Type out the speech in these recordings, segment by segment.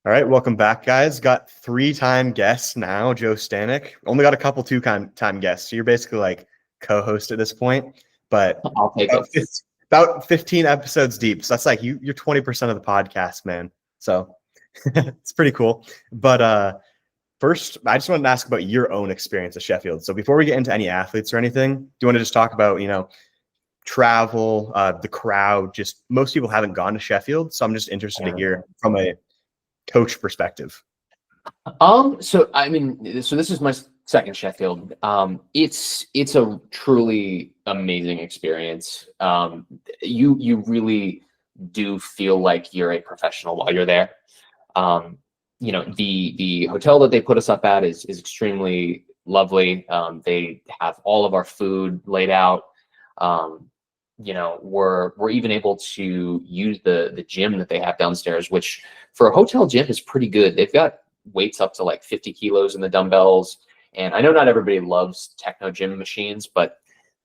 All right, welcome back, guys. Got three-time guests now. Joe Stanek. Only got a couple two-time guests. So you're basically like co-host at this point. But I'll take it. it's about 15 episodes deep. So that's like you're 20% of the podcast, man. So it's pretty cool. But first, I just wanted to ask about your own experience at Sheffield. So before we get into any athletes or anything, do you want to just talk about, travel, the crowd? Just most people haven't gone to Sheffield. So I'm just interested to hear from a coach perspective. So this is my second Sheffield. It's a truly amazing experience. You really do feel like you're a professional while you're there. The hotel that they put us up at is extremely lovely. They have all of our food laid out. We're even able to use the gym that they have downstairs, which for a hotel gym is pretty good. They've got weights up to like 50 kilos in the dumbbells. And I know not everybody loves techno gym machines, but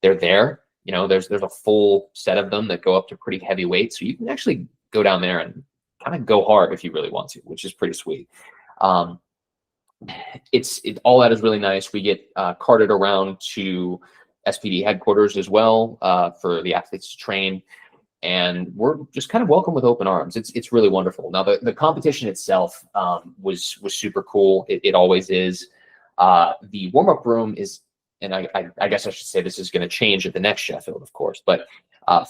they're there. There's a full set of them that go up to pretty heavy weights. So you can actually go down there and kind of go hard if you really want to, which is pretty sweet. All that is really nice. We get carted around to SPD headquarters as well for the athletes to train, and we're just kind of welcome with open arms. It's really wonderful. Now the competition itself was super cool. It always is. The warm-up room is, and I guess I should say this is going to change at the next Sheffield, of course, but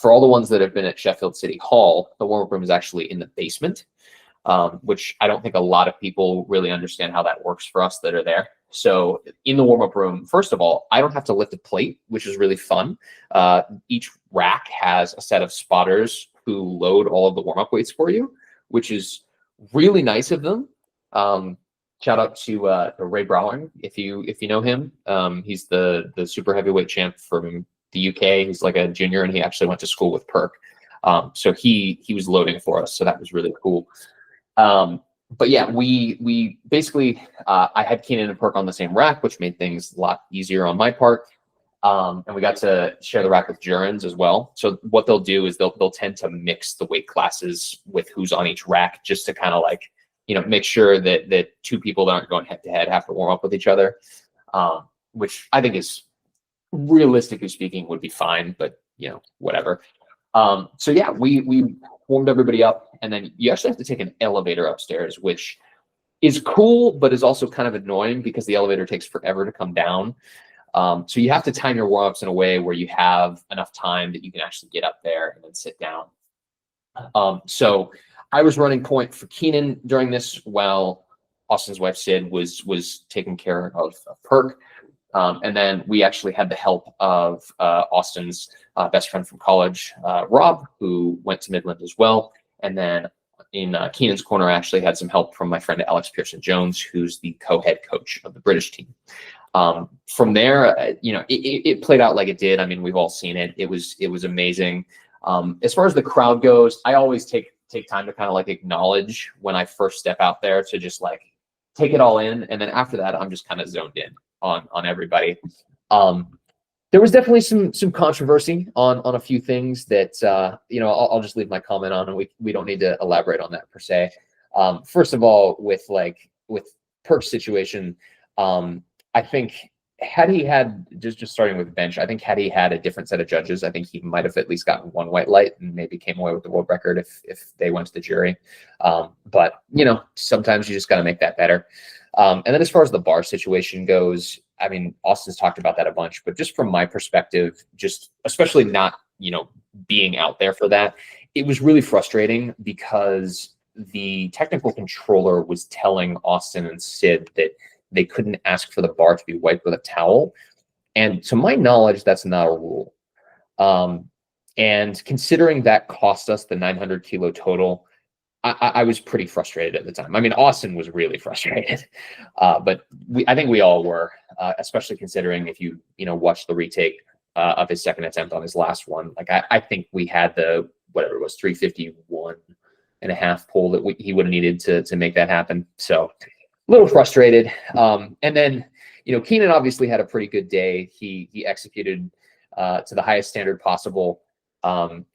for all the ones that have been at Sheffield City Hall, the warm-up room is actually in the basement, which I don't think a lot of people really understand how that works for us that are there. So in the warm-up room, first of all, I don't have to lift a plate, which is really fun. Each rack has a set of spotters who load all of the warm-up weights for you, which is really nice of them. Shout out to Ray Browning, if you know him. He's the super heavyweight champ from the UK. He's like a junior, and he actually went to school with Perk. So he was loading for us, so that was really cool. But yeah, we basically, I had Keenan and Perk on the same rack, which made things a lot easier on my part. And we got to share the rack with Jurans as well. So what they'll do is they'll tend to mix the weight classes with who's on each rack, just to kind of like, make sure that two people that aren't going head to head have to warm up with each other, which I think is, realistically speaking, would be fine, but whatever. So yeah, we warmed everybody up, and then you actually have to take an elevator upstairs, which is cool, but is also kind of annoying because the elevator takes forever to come down. So you have to time your warm-ups in a way where you have enough time that you can actually get up there and then sit down. So I was running point for Keenan during this, while Austin's wife Sid was taking care of Perk. And then we actually had the help of Austin's best friend from college, Rob, who went to Midland as well. And then in Keenan's corner, I actually had some help from my friend Alex Pearson-Jones, who's the co-head coach of the British team. From there, it played out like it did. I mean, we've all seen it. It was amazing. As far as the crowd goes, I always take time to kind of like acknowledge when I first step out there, to just like take it all in. And then after that, I'm just kind of zoned in on everybody. There was definitely some controversy on a few things that I'll just leave my comment on, and we don't need to elaborate on that per se. First of all, with Perk's situation, I think had he had just starting with bench, I think had he had a different set of judges, I think he might have at least gotten one white light and maybe came away with the world record if they went to the jury. But sometimes you just got to make that better. And then as far as the bar situation goes, I mean, Austin's talked about that a bunch, but just from my perspective, just especially not, being out there for that, it was really frustrating because the technical controller was telling Austin and Sid that they couldn't ask for the bar to be wiped with a towel. And to my knowledge, that's not a rule. And considering that cost us the 900 kilo total, I was pretty frustrated at the time. I mean, Austin was really frustrated, but I think we all were, especially considering if you watch the retake of his second attempt on his last one. Like I think we had the whatever it was 351.5 pull that he would have needed to make that happen. So a little frustrated. And then Keenan obviously had a pretty good day. He executed to the highest standard possible.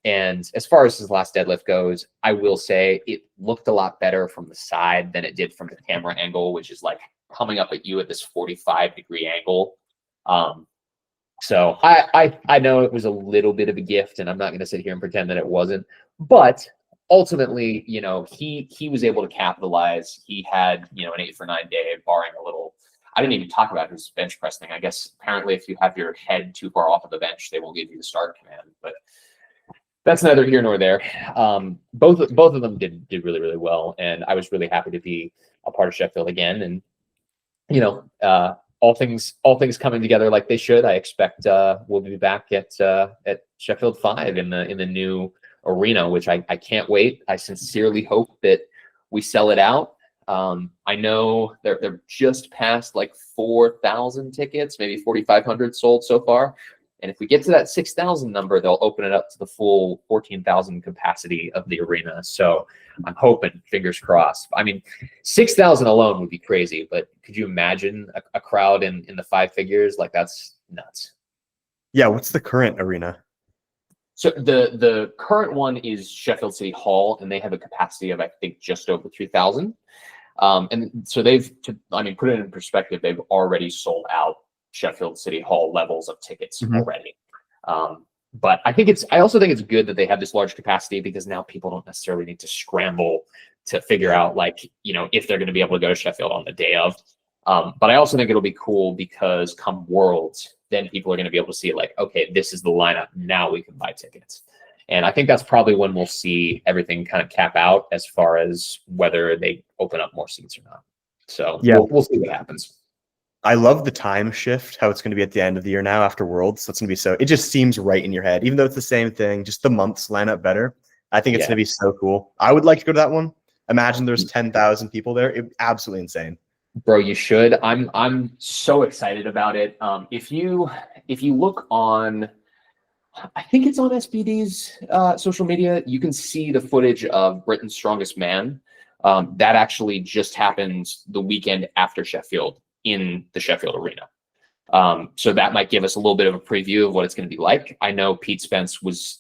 And as far as his last deadlift goes, I will say it looked a lot better from the side than it did from the camera angle, which is like coming up at you at this 45-degree angle. So I know it was a little bit of a gift, and I'm not going to sit here and pretend that it wasn't, but ultimately, you know, he was able to capitalize. He had, you know, an 8 for 9 day, barring a little. I didn't even talk about his bench press thing. I guess apparently if you have your head too far off of the bench, they won't give you the start command, but that's neither here nor there. Both of them did really, really well, and I was really happy to be a part of Sheffield again. And you know, all things coming together like they should. I expect we'll be back at Sheffield 5 in the new arena, which I can't wait. I sincerely hope that we sell it out. I know they're just past like 4,000 tickets, maybe 4,500 sold so far. And if we get to that 6,000 number, they'll open it up to the full 14,000 capacity of the arena. So I'm hoping, fingers crossed. I mean, 6,000 alone would be crazy, but could you imagine a crowd in the 5 figures? Like, that's nuts. Yeah. What's the current arena? So the current one is Sheffield City Hall, and they have a capacity of, I think, just over 3,000. And so put it in perspective, they've already sold out Sheffield City Hall levels of tickets already. But I also think it's good that they have this large capacity, because now people don't necessarily need to scramble to figure out, like, you know, if they're going to be able to go to Sheffield on the day of. But I also think it'll be cool because come Worlds, then people are going to be able to see, like, okay, this is the lineup. Now we can buy tickets. And I think that's probably when we'll see everything kind of cap out as far as whether they open up more seats or not. So yeah, we'll see what happens. I love the time shift, how it's going to be at the end of the year now after Worlds. That's going to be it just seems right in your head, even though it's the same thing, just the months line up better. I think it's going to be so cool. I would like to go to that one. Imagine there's 10,000 people there. It's absolutely insane. Bro, you should. I'm so excited about it. If you look on, I think it's on SBD's social media, you can see the footage of Britain's Strongest Man. That actually just happened the weekend after Sheffield, in the Sheffield arena. So that might give us a little bit of a preview of what it's going to be like. I know Pete Spence was,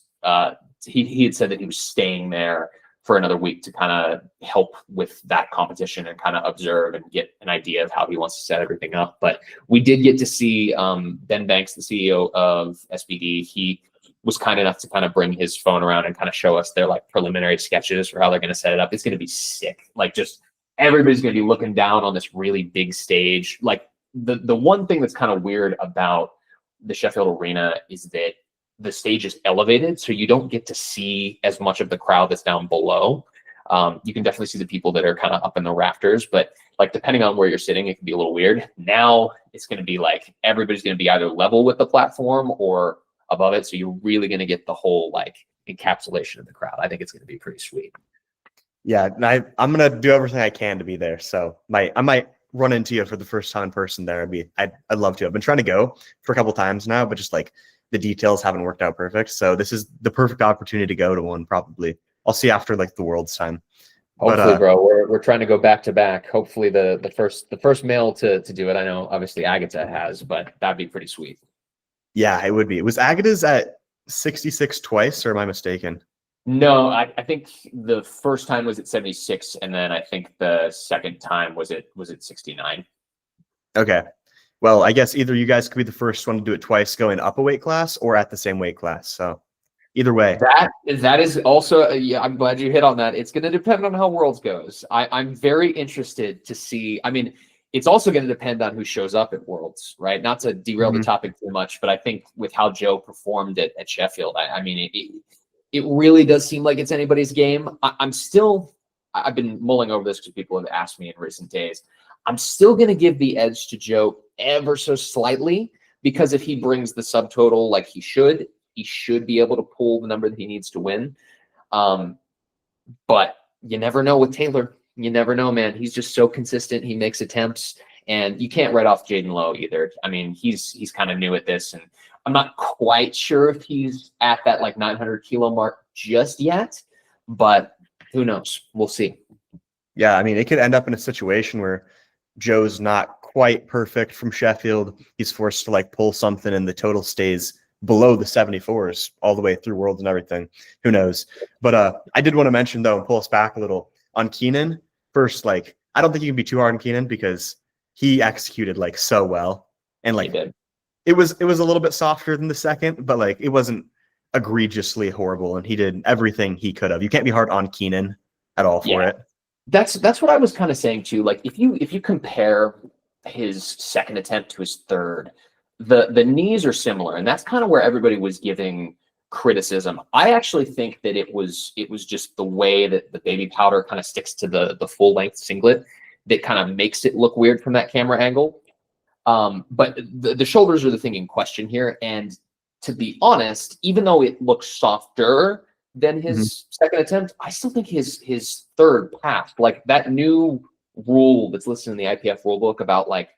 he had said that he was staying there for another week to kind of help with that competition and kind of observe and get an idea of how he wants to set everything up. But we did get to see Ben Banks, the CEO of SBD. He was kind enough to kind of bring his phone around and kind of show us their like preliminary sketches for how they're going to set it up. It's going to be sick. Like, just everybody's going to be looking down on this really big stage. Like, the one thing that's kind of weird about the Sheffield arena is that the stage is elevated, so you don't get to see as much of the crowd that's down below. You can definitely see the people that are kind of up in the rafters, but like, depending on where you're sitting, it can be a little weird. Now it's going to be like everybody's going to be either level with the platform or above it, so you're really going to get the whole like encapsulation of the crowd. I think it's going to be pretty sweet. Yeah, and I'm gonna do everything I can to be there. So I might run into you for the first time in person there. I'd love to. I've been trying to go for a couple times now, but just like the details haven't worked out perfect. So this is the perfect opportunity to go to one. Probably I'll see after like the World's time. Hopefully, bro. We're trying to go back to back. Hopefully the first male to do it. I know obviously Agatha has, but that'd be pretty sweet. Yeah, it would be. Was Agatha's at 66 twice, or am I mistaken? No, I think the first time was at 76, and then I think the second time was at 69. Okay. Well, I guess either you guys could be the first one to do it twice, going up a weight class, or at the same weight class. So either way. That is also, yeah, I'm glad you hit on that. It's going to depend on how Worlds goes. I'm very interested to see. I mean, it's also going to depend on who shows up at Worlds, right? Not to derail the topic too much, but I think with how Joe performed at Sheffield, I mean, it really does seem like it's anybody's game. I've been mulling over this because people have asked me in recent days. I'm still going to give the edge to Joe ever so slightly, because if he brings the subtotal like he should be able to pull the number that he needs to win. But you never know with Taylor. You never know, man. He's just so consistent. He makes attempts, and you can't write off Jaden Lowe either. I mean, he's kind of new at this, and I'm not quite sure if he's at that like 900 kilo mark just yet, but who knows? We'll see. Yeah, I mean, it could end up in a situation where Joe's not quite perfect from Sheffield. He's forced to like pull something and the total stays below the 74s all the way through Worlds and everything. Who knows? But I did want to mention, though, and pull us back a little on Keenan. First, like, I don't think you can be too hard on Keenan because he executed like so well. And like it was a little bit softer than the second, but like it wasn't egregiously horrible, and he did everything he could have. You can't be hard on Keenan at all for it. That's what I was kind of saying too. Like if you compare his second attempt to his third, the knees are similar, and that's kind of where everybody was giving criticism. I actually think that it was just the way that the baby powder kind of sticks to the full length singlet that kind of makes it look weird from that camera angle. But the shoulders are the thing in question here. And to be honest, even though it looks softer than his second attempt, I still think his third passed. Like that new rule that's listed in the IPF rulebook about like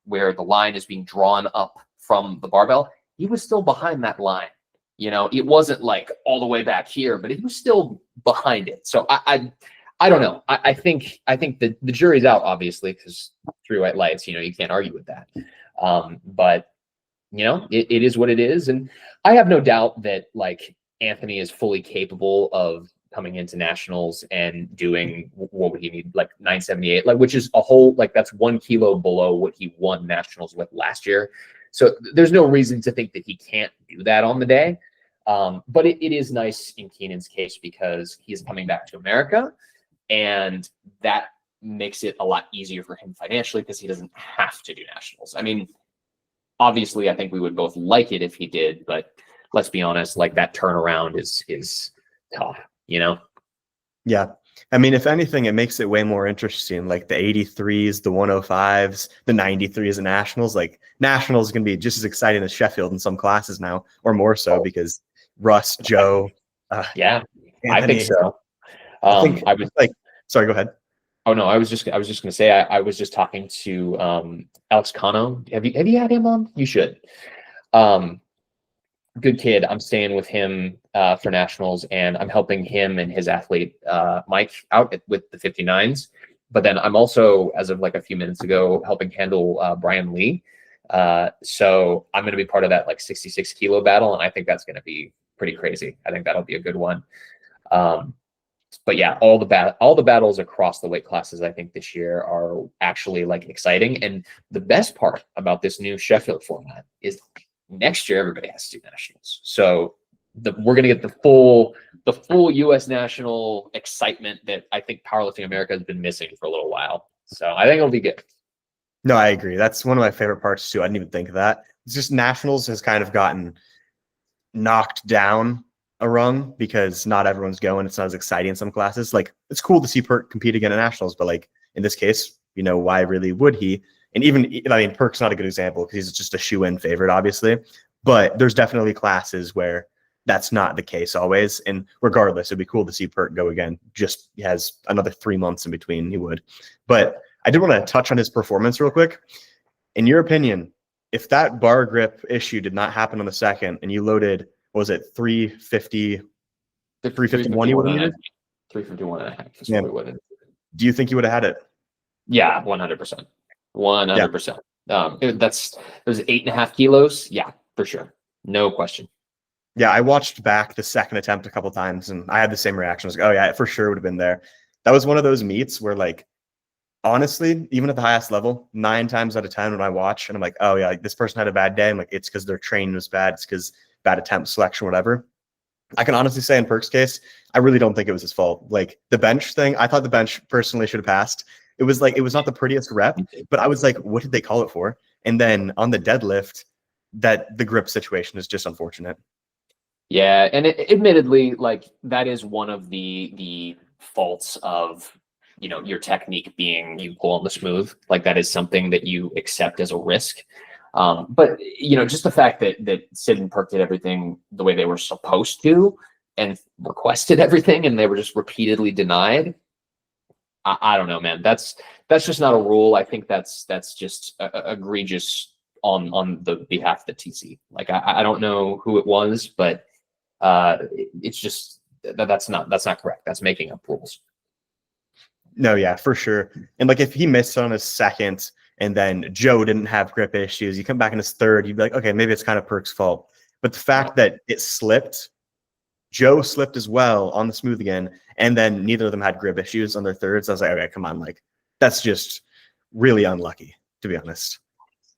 where the line is being drawn up from the barbell, he was still behind that line. You know, it wasn't like all the way back here, but he was still behind it. So I don't know. I think the jury's out, obviously, because 3 white lights, you know, you can't argue with that. But you know, it is what it is. And I have no doubt that like Anthony is fully capable of coming into nationals and doing, what would he need, like 978, like, which is a whole, like that's 1 kilo below what he won nationals with last year. So there's no reason to think that he can't do that on the day. But it is nice in Keenan's case because he's coming back to America, and that makes it a lot easier for him financially because he doesn't have to do nationals. I mean, obviously, I think we would both like it if he did, but let's be honest, like that turnaround is tough, you know? Yeah. I mean, if anything, it makes it way more interesting. Like the 83s, the 105s, the 93s, and nationals. Like nationals is going to be just as exciting as Sheffield in some classes now, or more so, because Russ, Joe. Yeah, Anthony, I think so. I was like, sorry, go ahead. Oh no, I was just going to say I was just talking to Alex Cano. Have you had him on? You should. Good kid. I'm staying with him for nationals, and I'm helping him and his athlete Mike out with the 59s. But then I'm also, as of like a few minutes ago, helping handle Brian Lee. So I'm going to be part of that like 66 kilo battle, and I think that's going to be pretty crazy. I think that'll be a good one. But yeah, all the battles across the weight classes, I think this year are actually like exciting. And the best part about this new Sheffield format is next year everybody has to do nationals. So we're gonna get the full U.S. national excitement that I think Powerlifting America has been missing for a little while. So I think it'll be good. No, I agree. That's one of my favorite parts too. I didn't even think of that. It's just nationals has kind of gotten knocked down a rung because not everyone's going. It's not as exciting in some classes. Like it's cool to see Perk compete again at nationals, but like in this case, you know, why really would he? And even, I mean, Perk's not a good example because he's just a shoe-in favorite, obviously. But there's definitely classes where that's not the case always. And regardless, it'd be cool to see Perk go again. Just he has another 3 months in between, he would. But I did want to touch on his performance real quick. In your opinion, if that bar grip issue did not happen on the second and you loaded, what was it, 350, 351 you would have needed? 351 and a half is what we would have. Do you think you would have had it? Yeah, 100%. 100%. It was 8.5 kilos. Yeah, for sure. No question. Yeah, I watched back the second attempt a couple times and I had the same reaction. I was like, oh yeah, it for sure would have been there. That was one of those meets where like, honestly, even at the highest level, 9 times out of 10 when I watch and I'm like, oh yeah, like, this person had a bad day. I'm like, it's because their training was bad. It's because bad attempt selection, whatever. I can honestly say in Perk's case, I really don't think it was his fault. Like the bench thing, I thought the bench personally should have passed. It was like, it was not the prettiest rep, but I was like, what did they call it for? And then on the deadlift, that the grip situation is just unfortunate. Yeah, and admittedly, like that is one of the faults of, you know, your technique being you pull on the smooth. Like that is something that you accept as a risk. But you know, just the fact that Sid and Perk did everything the way they were supposed to and requested everything, and they were just repeatedly denied. I don't know, man. That's just not a rule. I think that's just egregious on the behalf of the TC. Like I don't know who it was, but it's just that's not correct. That's making up rules. No, yeah, for sure. And like if he missed on his second and then Joe didn't have grip issues, you come back in his third, you'd be like, okay, maybe it's kind of Perk's fault. But the fact that it slipped, Joe slipped as well on the smooth again, and then neither of them had grip issues on their thirds. I was like, okay, come on, like that's just really unlucky, to be honest.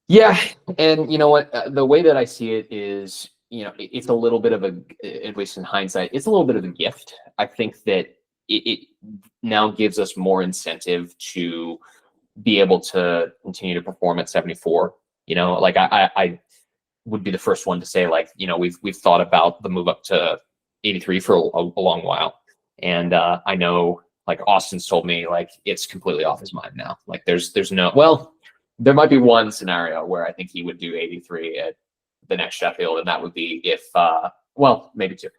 Yeah, and you know what? The way that I see it is, it's a little bit of at least in hindsight, it's a little bit of a gift. I think that it now gives us more incentive to be able to continue to perform at 74. Like I would be the first one to say, like, we've thought about the move up to 83 for a long while, and I know, like, Austin's told me, like, it's completely off his mind now. Like there's no, well, there might be one scenario where I think he would do 83 at the next Sheffield, and that would be if, well, maybe two.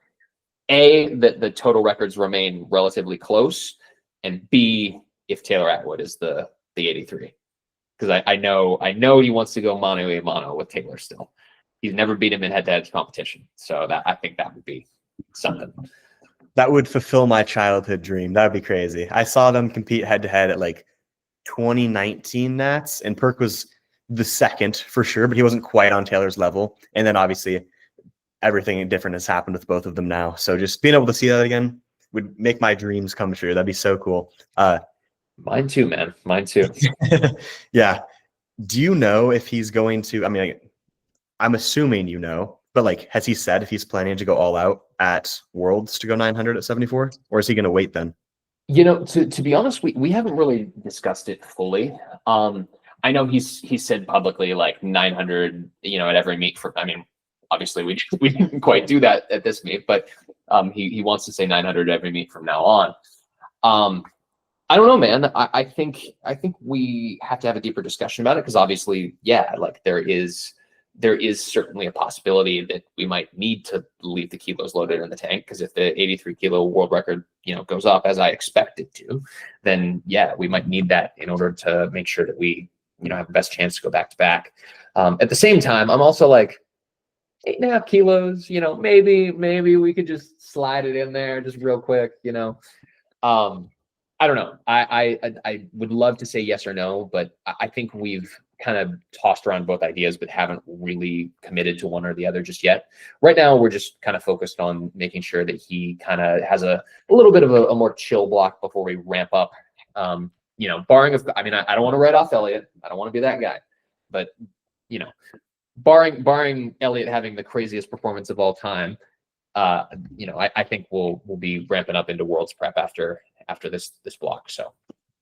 A, that the total records remain relatively close, and B, if Taylor Atwood is the 83. Because I know he wants to go mano a mano with Taylor still. He's never beat him in head-to-head competition. So I think that would be something. That would fulfill my childhood dream. That would be crazy. I saw them compete head-to-head at like 2019 Nats, and Perk was the second for sure, but he wasn't quite on Taylor's level. And then obviously everything different has happened with both of them now. So just being able to see that again would make my dreams come true. That'd be so cool. Mine too, man. Mine too. Yeah. Do you know if he's going to, I mean, I'm assuming but like, has he said if he's planning to go all out at Worlds to go 900 at 74, or is he going to wait then? To be honest, we haven't really discussed it fully. I know he's said publicly like 900, at every meet I mean, obviously we didn't quite do that at this meet, but he wants to say 900 every meet from now on. I don't know, man. I think we have to have a deeper discussion about it, because obviously, yeah, like there is certainly a possibility that we might need to leave the kilos loaded in the tank, because if the 83 kilo world record, goes up as I expect it to, then yeah, we might need that in order to make sure that we, have the best chance to go back to back. At the same time, I'm also like, 8.5 kilos, maybe we could just slide it in there just real quick, I don't know. I would love to say yes or no, but I think we've kind of tossed around both ideas, but haven't really committed to one or the other just yet. Right now, we're just kind of focused on making sure that he kind of has a little bit of a more chill block before we ramp up. Barring I don't want to write off Elliot. I don't want to be that guy, but barring Elliot having the craziest performance of all time, I think we'll be ramping up into Worlds prep after this block. So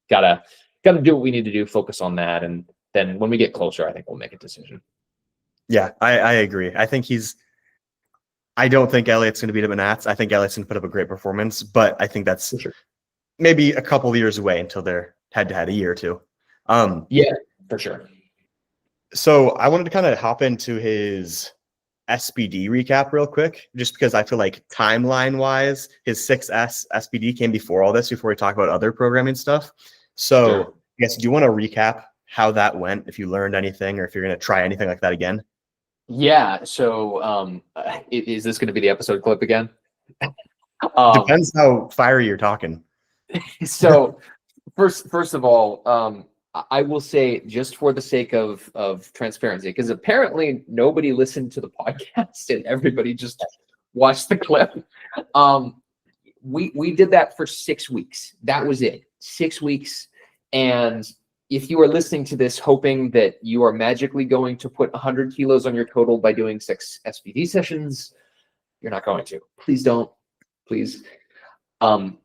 gotta do what we need to do, focus on that, and then when we get closer, I think we'll make a decision. Yeah, I agree. I don't think Elliot's going to beat him in Nats. I think Elliot's going to put up a great performance, but I think that's maybe a couple of years away until they're head-to-head, a year or two. Yeah, for sure. So I wanted to kind of hop into his SBD recap real quick, just because I feel like timeline-wise, his 6S SBD came before all this, before we talk about other programming stuff. So sure. I guess, do you want to recap how that went, if you learned anything, or if you're going to try anything like that again? Yeah. So is this going to be the episode clip again? Depends how fiery you're talking. So first of all, I will say, just for the sake of transparency, because apparently nobody listened to the podcast and everybody just watched the clip. We did that for 6 weeks. That was it. 6 weeks. And if you are listening to this hoping that you are magically going to put 100 kilos on your total by doing 6 SBD sessions, you're not going to. Please don't. Please. It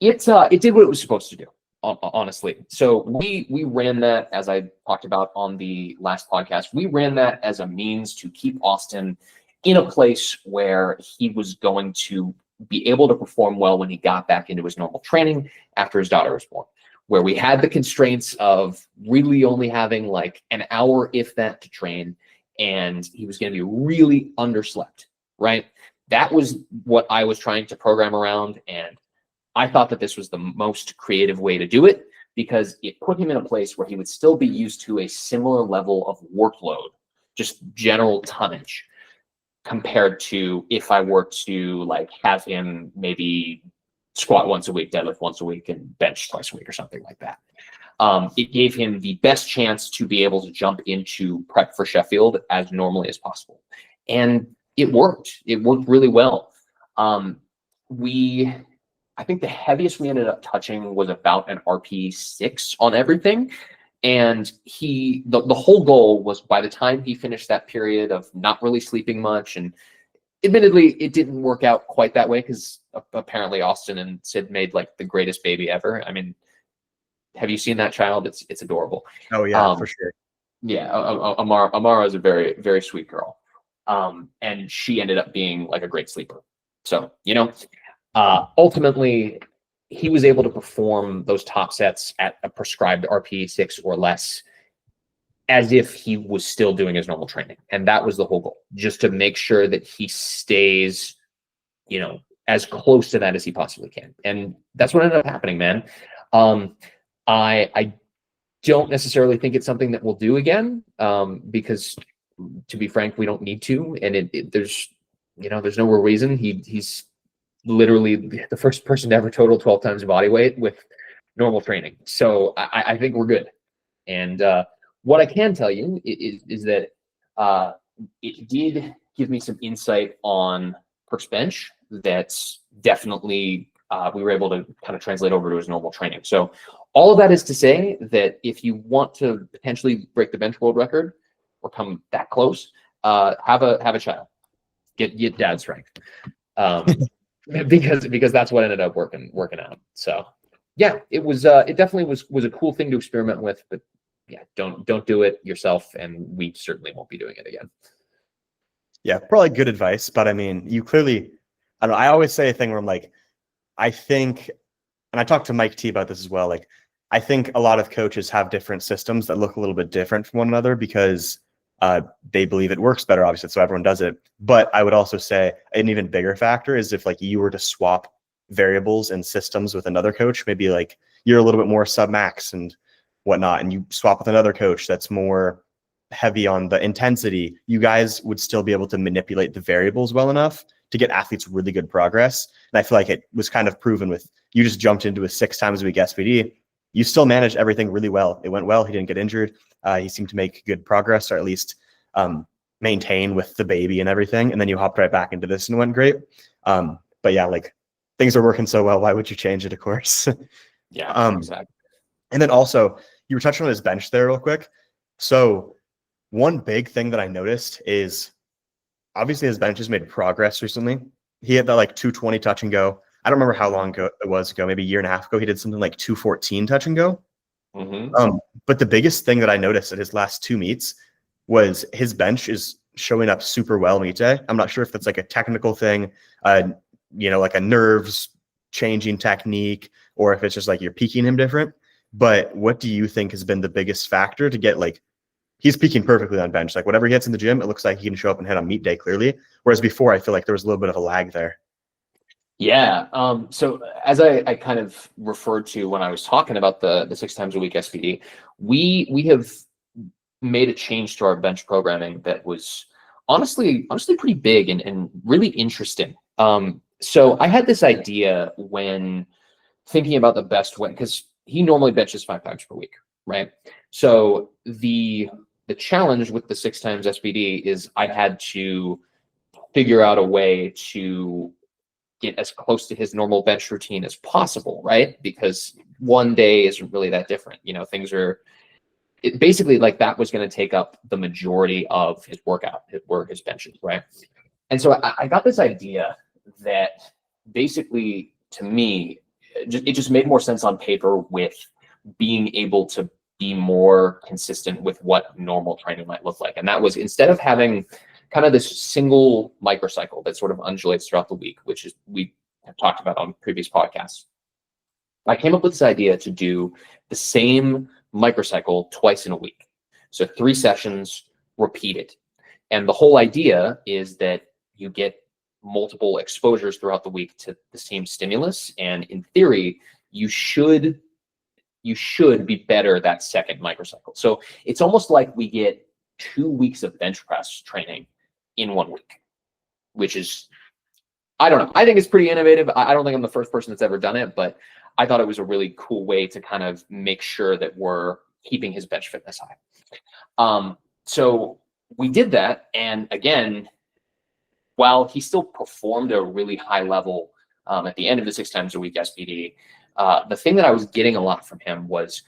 did what it was supposed to do, honestly. So we ran that, as I talked about on the last podcast, we ran that as a means to keep Austin in a place where he was going to be able to perform well when he got back into his normal training after his daughter was born, where we had the constraints of really only having like an hour, if that, to train, and he was going to be really underslept, right? That was what I was trying to program around, and I thought that this was the most creative way to do it, because it put him in a place where he would still be used to a similar level of workload, just general tonnage, compared to if I were to like have him maybe squat once a week, deadlift once a week, and bench twice a week or something like that. It gave him the best chance to be able to jump into prep for Sheffield as normally as possible. And it worked. It worked really well. I think the heaviest we ended up touching was about an RP 6 on everything. And the whole goal was, by the time he finished that period of not really sleeping much, and admittedly, it didn't work out quite that way because apparently Austin and Sid made like the greatest baby ever. I mean, have you seen that child? It's adorable. Oh yeah, for sure. Yeah, Amara is a very, very sweet girl. And she ended up being like a great sleeper. So, ultimately, he was able to perform those top sets at a prescribed RPE 6 or less as if he was still doing his normal training. And that was the whole goal, just to make sure that he stays, as close to that as he possibly can. And that's what ended up happening, man. I don't necessarily think it's something that we'll do again, because, to be frank, we don't need to. And there's no real reason. He's literally the first person to ever total 12 times body weight with normal training. So I think we're good. And what I can tell you is that it did give me some insight on Perk's bench that's definitely we were able to kind of translate over to his normal training. So all of that is to say that if you want to potentially break the bench world record or come that close, have a child, get dad strength, because that's what ended up working out. So yeah, it definitely was a cool thing to experiment with, but yeah, don't do it yourself, and we certainly won't be doing it again. Yeah, probably good advice, but I mean, you clearly, I don't know, I always say a thing where I'm like, I think, and I talked to Mike T about this as well, like, I think a lot of coaches have different systems that look a little bit different from one another because they believe it works better, obviously, so everyone does it. But I would also say an even bigger factor is if like you were to swap variables and systems with another coach, maybe like you're a little bit more sub-max and whatnot, and you swap with another coach that's more heavy on the intensity, you guys would still be able to manipulate the variables well enough to get athletes really good progress. And I feel like it was kind of proven with, you just jumped into a 6 times a week SPD. You still managed everything really well. It went well. He didn't get injured. He seemed to make good progress, or at least maintain with the baby and everything. And then you hopped right back into this and went great. But yeah, like things are working so well. Why would you change it, of course? Yeah, exactly. And then also, you were touching on his bench there real quick. So one big thing that I noticed is obviously his bench has made progress recently. He had that like 220 touch and go. I don't remember how long ago it was ago, maybe a year and a half ago. He did something like 214 touch and go. Mm-hmm. But the biggest thing that I noticed at his last 2 meets was his bench is showing up super well meet day. I'm not sure if that's like a technical thing, like a nerves changing technique, or if it's just like you're peaking him different. But what do you think has been the biggest factor to get like, he's peaking perfectly on bench. Like whatever he hits in the gym, it looks like he can show up and hit on meet day clearly. Whereas before, I feel like there was a little bit of a lag there. Yeah. So as I kind of referred to when I was talking about the 6 times a week SPD, we have made a change to our bench programming that was honestly pretty big and really interesting. So I had this idea when thinking about the best way, because he normally benches 5 times per week, right? So the challenge with the 6 times SPD is I had to figure out a way to get as close to his normal bench routine as possible, right? Because one day isn't really that different. Things are basically like that was going to take up the majority of his workout, his benches, right? And so I got this idea that basically, to me, it just made more sense on paper with being able to be more consistent with what normal training might look like. And that was, instead of having kind of this single microcycle that sort of undulates throughout the week, which is we have talked about on previous podcasts, I came up with this idea to do the same microcycle twice in a week. So 3 sessions, repeated. And the whole idea is that you get multiple exposures throughout the week to the same stimulus. And in theory, you should be better that second microcycle. So it's almost like we get 2 weeks of bench press training in 1 week, which is, I don't know. I think it's pretty innovative. I don't think I'm the first person that's ever done it, but I thought it was a really cool way to kind of make sure that we're keeping his bench fitness high. So we did that. And again, while he still performed at a really high level at the end of the 6 times a week SPD, the thing that I was getting a lot from him was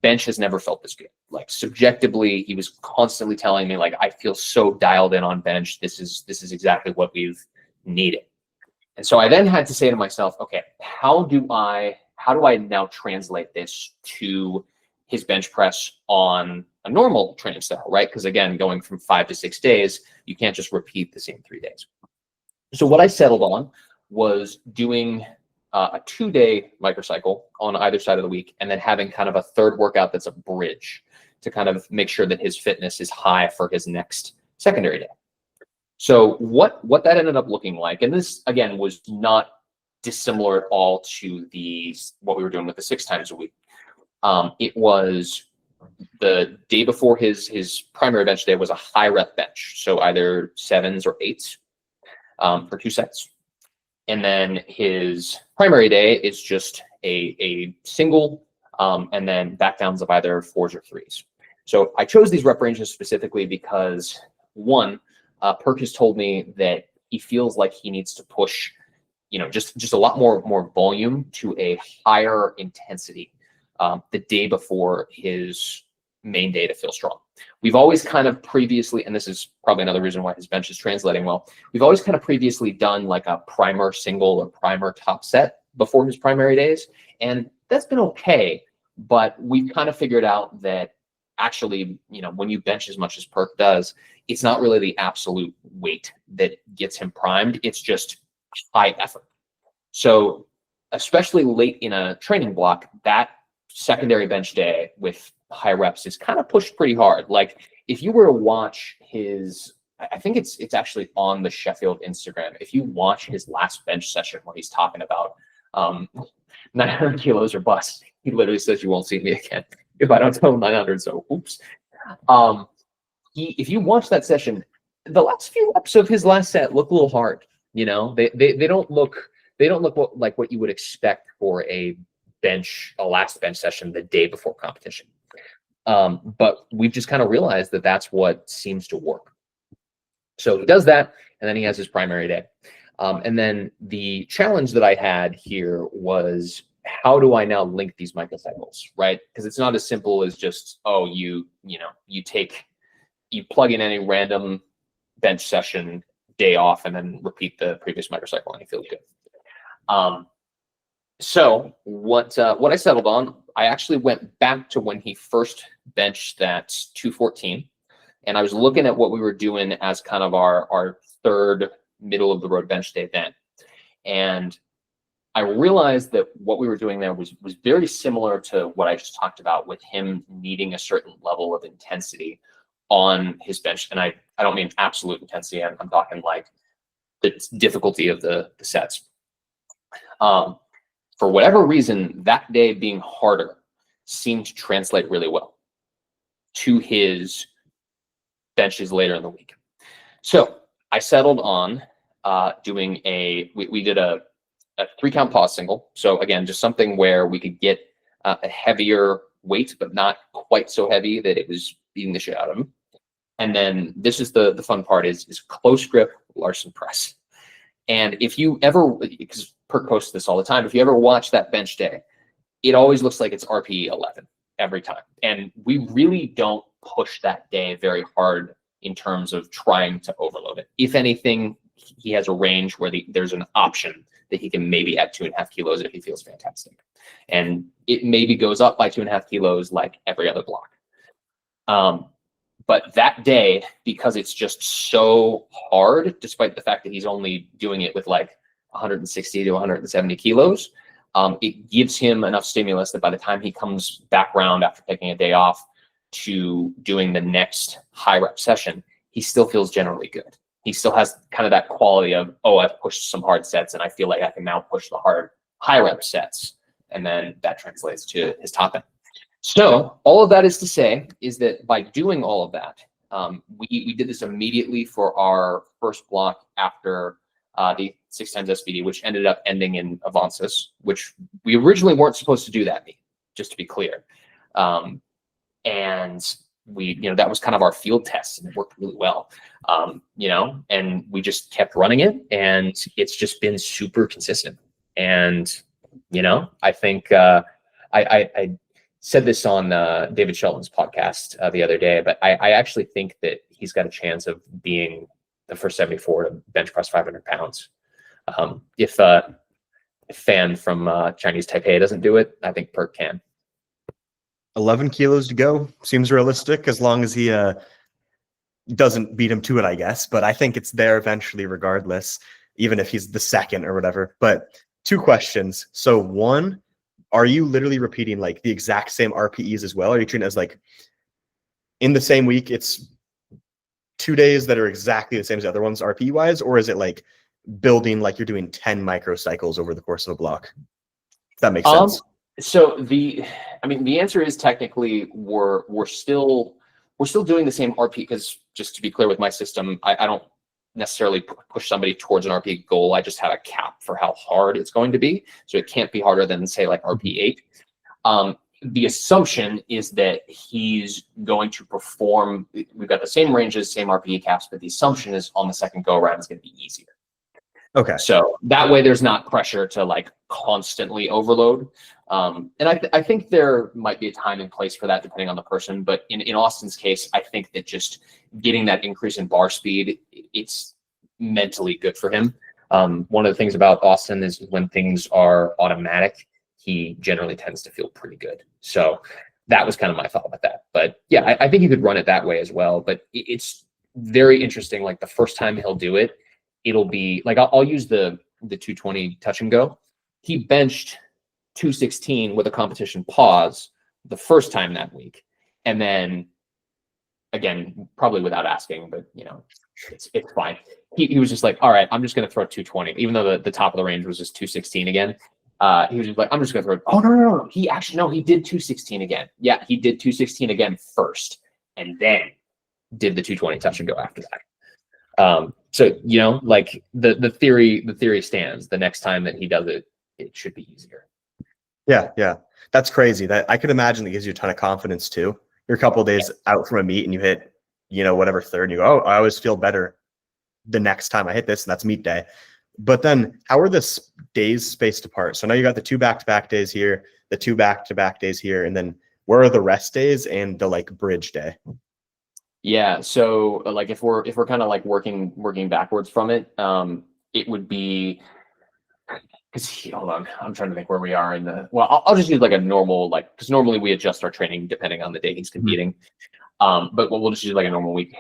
bench has never felt this good. Like subjectively, he was constantly telling me like, I feel so dialed in on bench. This is exactly what we've needed. And so I then had to say to myself, okay, how do I now translate this to his bench press on a normal training style, right? Because again, going from 5 to 6 days, you can't just repeat the same 3 days. So what I settled on was doing a 2-day microcycle on either side of the week, and then having kind of a third workout that's a bridge to kind of make sure that his fitness is high for his next secondary day. So what that ended up looking like, and this again was not dissimilar at all to what we were doing with the 6 times a week. It was the day before his primary bench day was a high rep bench, so either 7s or 8s for 2 sets. And then his primary day is just a single, and then back downs of either 4s or 3s. So I chose these rep ranges specifically because, one, Perk has told me that he feels like he needs to push, just a lot more volume to a higher intensity the day before his main day to feel strong. We've always kind of previously, and this is probably another reason why his bench is translating well, we've always kind of previously done like a primer single or primer top set before his primary days, and that's been okay, but we've kind of figured out that actually, when you bench as much as Perk does, it's not really the absolute weight that gets him primed, it's just high effort. So especially late in a training block, that secondary bench day with high reps is kind of pushed pretty hard. Like if you were to watch his, I think it's actually on the Sheffield Instagram, if you watch his last bench session where he's talking about 900 kilos or bust, he literally says, you won't see me again if I don't tell him 900, so oops. If you watch that session, the last few reps of his last set look a little hard. They don't look like what you would expect for a last bench session the day before competition. But we've just kind of realized that that's what seems to work. So he does that, and then he has his primary day. And then the challenge that I had here was, how do I now link these microcycles, right? Because it's not as simple as just, oh, you plug in any random bench session day off and then repeat the previous microcycle and you feel good. So what I settled on, I actually went back to when he first benched that 214, and I was looking at what we were doing as kind of our third middle of the road bench day then. And I realized that what we were doing there was very similar to what I just talked about, with him needing a certain level of intensity on his bench. And I don't mean absolute intensity. I'm talking like the difficulty of the sets. For whatever reason, that day being harder seemed to translate really well to his benches later in the week. So I settled on doing we did a 3-count pause single. So again, just something where we could get a heavier weight, but not quite so heavy that it was beating the shit out of him. And then this is the fun part, is close grip Larson press. And if you ever, because Perk posts this all the time, if you ever watch that bench day, it always looks like it's RPE 11 every time. And we really don't push that day very hard in terms of trying to overload it. If anything, he has a range where there's an option that he can maybe add 2.5 kilos if he feels fantastic. And it maybe goes up by 2.5 kilos like every other block. But that day, because it's just so hard, despite the fact that he's only doing it with like 160 to 170 kilos, it gives him enough stimulus that by the time he comes back around after taking a day off to doing the next high rep session, he still feels generally good. He still has kind of that quality of, oh, I've pushed some hard sets and I feel like I can now push the high rep sets. And then that translates to his top end. So all of that is to say is that by doing all of that, we did this immediately for our first block after the 6 times SPD, which ended up ending in avances, which we originally weren't supposed to do that, just to be clear. And that was kind of our field test, and it worked really well. And we just kept running it, and it's just been super consistent. And, I think I said this on David Shelton's podcast the other day, but I actually think that he's got a chance of being the first 74 to bench press 500 pounds. If Fan from Chinese Taipei doesn't do it, I think Perk can. 11 kilos to go seems realistic, as long as he doesn't beat him to it, I guess. But I think it's there eventually, regardless, even if he's the second or whatever. But 2 questions. So 1, are you literally repeating like the exact same RPEs as well? Are you treating it as like in the same week, it's 2 days that are exactly the same as the other ones RPE wise, or is it like building like you're doing 10 microcycles over the course of a block? If that makes sense. So the answer is technically we're still doing the same RP, because just to be clear with my system, I don't necessarily push somebody towards an RP goal. I just have a cap for how hard it's going to be. So it can't be harder than, say, like RP 8. The assumption is that he's going to perform. We've got the same ranges, same RPE caps, but the assumption is on the second go around it's going to be easier. Okay. So that way there's not pressure to like constantly overload. And I think there might be a time and place for that depending on the person. But in Austin's case, I think that just getting that increase in bar speed, it's mentally good for him. One of the things about Austin is when things are automatic, he generally tends to feel pretty good. So that was kind of my thought about that. But yeah, I think you could run it that way as well. But it's very interesting. Like the first time he'll do it, it'll be like, I'll use the 220 touch and go. He benched 216 with a competition pause the first time that week. And then again, probably without asking, but it's fine. He was just like, all right, I'm just going to throw 220, even though the top of the range was just 216 again. He was just like, I'm just going to throw it. Oh, no. He did 216 again. Yeah, he did 216 again first, and then did the 220 touch and go after that. So, like the theory stands. The next time that he does it, it should be easier. Yeah. That's crazy. That I could imagine that gives you a ton of confidence too. You're a couple of days out from a meet and you hit, whatever third, and you go, oh, I always feel better the next time I hit this, and that's meet day. But then how are the days spaced apart? So now you got the 2 back-to-back days here, the 2 back-to-back days here, and then where are the rest days and the like bridge day? Yeah. So like if we're kind of like working backwards from it, it would be, because hold on, I'm trying to think where we are in the. Well, I'll just use like a normal, like, because normally we adjust our training depending on the day he's competing. But we'll just use like a normal week.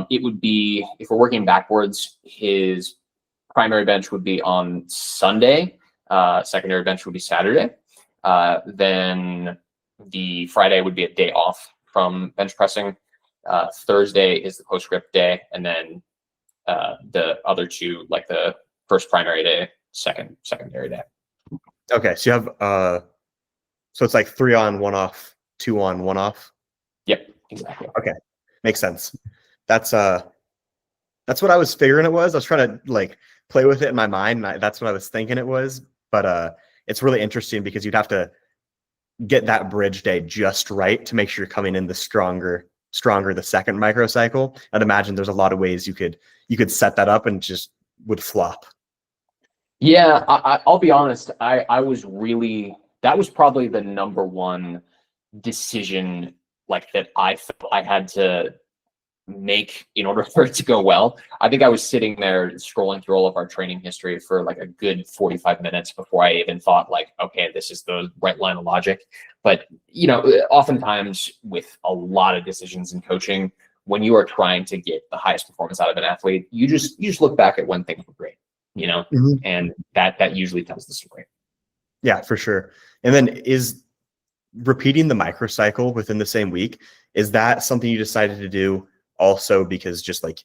It would be, if we're working backwards, his primary bench would be on Sunday. Secondary bench would be Saturday. Then the Friday would be a day off from bench pressing. Thursday is the postscript day, and then the other 2, like the first primary day, secondary day. Okay, so you have so it's like 3 on, 1 off, 2 on, 1 off. Yep, exactly. Okay, makes sense. That's what I was figuring it was. I was trying to like play with it in my mind, and that's what I was thinking it was. But it's really interesting because you'd have to get that bridge day just right to make sure you're coming in the stronger the second microcycle. I'd imagine there's a lot of ways you could set that up and just would flop. Yeah, I'll be honest. I was really, that was probably the number one decision like that I felt I had to make in order for it to go well. I think I was sitting there scrolling through all of our training history for like a good 45 minutes before I even thought like, okay, this is the right line of logic. But, oftentimes with a lot of decisions in coaching, when you are trying to get the highest performance out of an athlete, you just look back at when things were great, and that usually tells the story. Yeah, for sure. And then is repeating the microcycle within the same week, is that something you decided to do also because just like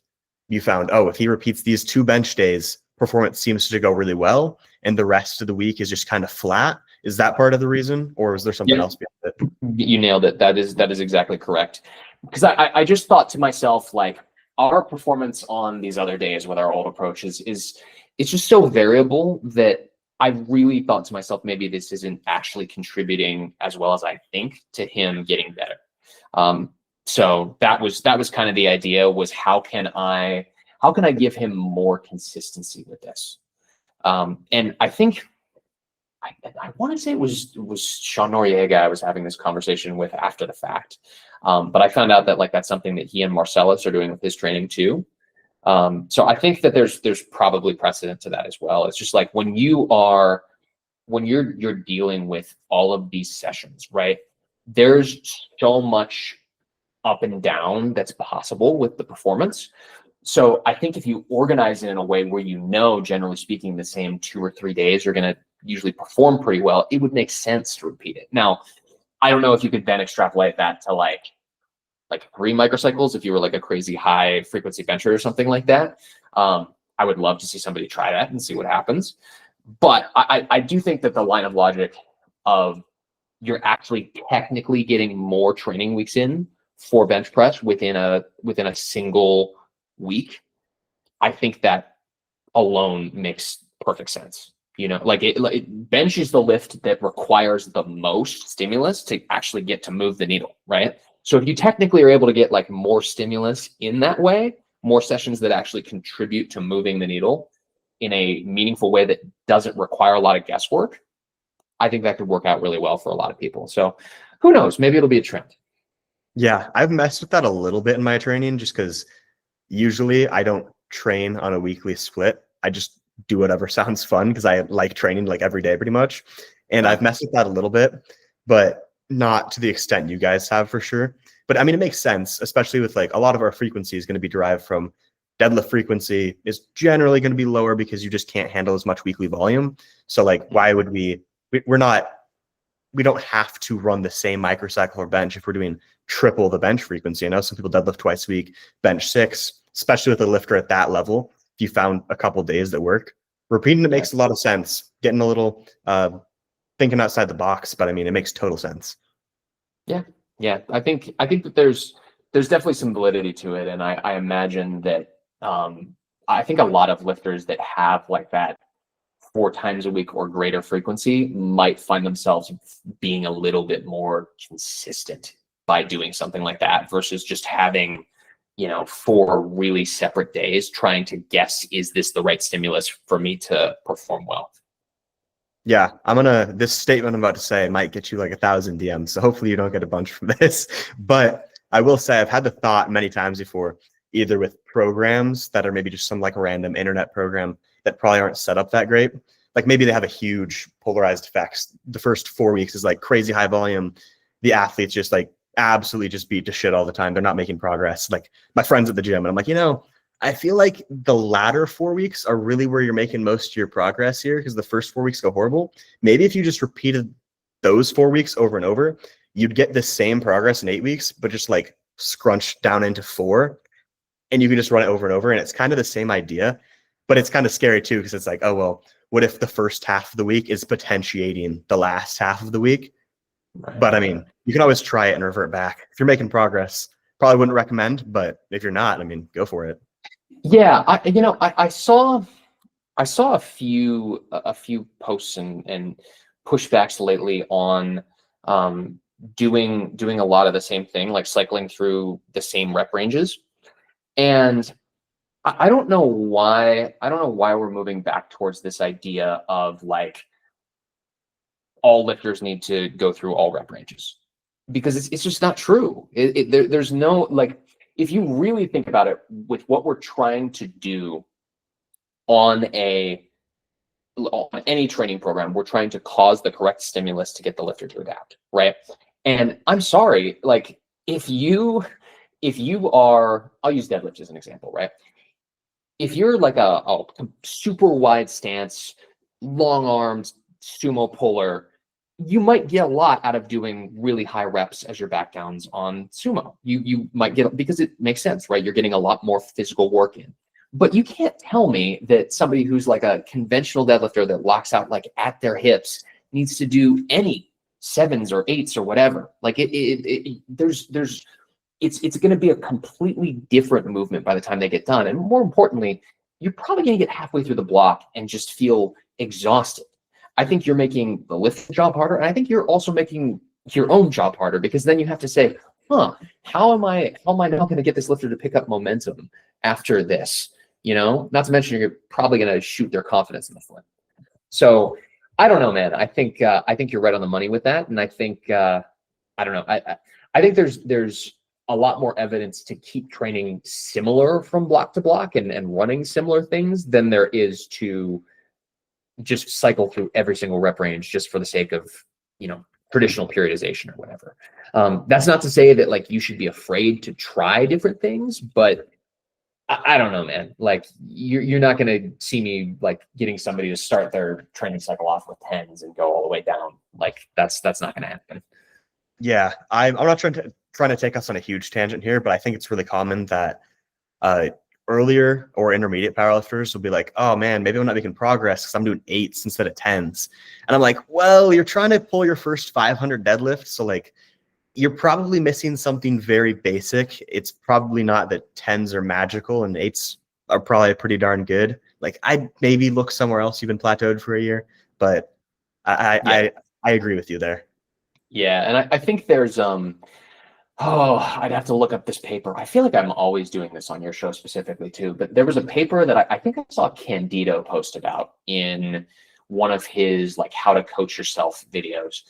you found, if he repeats these 2 bench days, performance seems to go really well, and the rest of the week is just kind of flat? Is that part of the reason, or is there something else behind it? You nailed it. That is exactly correct. Because I just thought to myself, like, our performance on these other days with our old approach is it's just so variable that I really thought to myself, maybe this isn't actually contributing as well as I think to him getting better. So that was kind of the idea, was how can I give him more consistency with this? And I think I want to say it was Sean Noriega I was having this conversation with after the fact. But I found out that like that's something that he and Marcellus are doing with his training too. So I think that there's probably precedent to that as well. It's just like when you're dealing with all of these sessions, right? There's so much up and down that's possible with the performance. So I think if you organize it in a way where, generally speaking, the same 2 or 3 days you're going to usually perform pretty well, it would make sense to repeat it. Now, I don't know if you could then extrapolate that to like 3 microcycles if you were like a crazy high frequency bencher or something like that. I would love to see somebody try that and see what happens. But I do think that the line of logic of you're actually technically getting more training weeks in for bench press within a single week, I think that alone makes perfect sense. Bench is the lift that requires the most stimulus to actually get to move the needle, right? So if you technically are able to get like more stimulus in that way, more sessions that actually contribute to moving the needle in a meaningful way that doesn't require a lot of guesswork, I think that could work out really well for a lot of people. So who knows? Maybe it'll be a trend. Yeah, I've messed with that a little bit in my training just because usually I don't train on a weekly split. I just do whatever sounds fun because I like training like every day pretty much. And I've messed with that a little bit, but not to the extent you guys have for sure. But I mean, it makes sense, especially with like a lot of our frequency is going to be derived from deadlift frequency is generally going to be lower because you just can't handle as much weekly volume. So like, why would we don't have to run the same microcycle or bench if we're doing triple the bench frequency. I know some people deadlift twice a week, bench 6, especially with a lifter at that level. If you found a couple days that work, repeating it makes a lot of sense. Getting a little thinking outside the box, but I mean, it makes total sense. Yeah. I think that there's definitely some validity to it, and I imagine that I think a lot of lifters that have like that 4 times a week or greater frequency might find themselves being a little bit more consistent by doing something like that versus just having 4 really separate days trying to guess, is this the right stimulus for me to perform well? Yeah, this statement I'm about to say might get you like 1,000 DMs. So hopefully you don't get a bunch from this, but I will say I've had the thought many times before, either with programs that are maybe just some like random internet program that probably aren't set up that great. Like maybe they have a huge polarized effects. The first 4 weeks is like crazy high volume. The athletes just like absolutely just beat to shit all the time. They're not making progress. Like my friends at the gym, and I'm like, I feel like the latter 4 weeks are really where you're making most of your progress here because the first 4 weeks go horrible. Maybe if you just repeated those 4 weeks over and over, you'd get the same progress in 8 weeks, but just like scrunched down into 4, and you can just run it over and over. And it's kind of the same idea, but it's kind of scary too because it's like, oh, well, what if the first half of the week is potentiating the last half of the week? Right. But I mean, you can always try it and revert back. If you're making progress, probably wouldn't recommend, but if you're not, I mean, go for it. Yeah, I saw a few posts and pushbacks lately on doing a lot of the same thing, like cycling through the same rep ranges. And I don't know why we're moving back towards this idea of like all lifters need to go through all rep ranges, because it's just not true. There's no, like, if you really think about it, with what we're trying to do on any training program, we're trying to cause the correct stimulus to get the lifter to adapt, right? And I'm sorry, like if you are, I'll use deadlift as an example, right? If you're like a super wide stance, long armed sumo puller, you might get a lot out of doing really high reps as your back downs on sumo. You might get, because it makes sense, right? You're getting a lot more physical work in. But you can't tell me that somebody who's like a conventional deadlifter that locks out like at their hips needs to do any 7s or 8s or whatever. Like it's going to be a completely different movement by the time they get done. And more importantly, you're probably going to get halfway through the block and just feel exhausted. I think you're making the lift job harder. And I think you're also making your own job harder, because then you have to say, how am I now going to get this lifter to pick up momentum after this? Not to mention you're probably going to shoot their confidence in the foot. So I don't know, man. I think you're right on the money with that, and I think I don't know. I think there's a lot more evidence to keep training similar from block to block and running similar things than there is to just cycle through every single rep range just for the sake of, traditional periodization or whatever. That's not to say that like you should be afraid to try different things, but I don't know, man. Like you're not going to see me like getting somebody to start their training cycle off with 10s and go all the way down. Like that's not going to happen. Yeah, I'm not trying to take us on a huge tangent here, but I think it's really common that earlier or intermediate powerlifters will be like, oh man, maybe I'm not making progress because I'm doing 8s instead of 10s. And I'm like, well, you're trying to pull your first 500 deadlift. So like, you're probably missing something very basic. It's probably not that 10s are magical and 8s are probably pretty darn good. Like I'd maybe look somewhere else. You've been plateaued for a year, but I agree with you there. Yeah. And I think there's, I'd have to look up this paper. I feel like I'm always doing this on your show specifically too, but there was a paper that I think I saw Candido post about in one of his like how to coach yourself videos,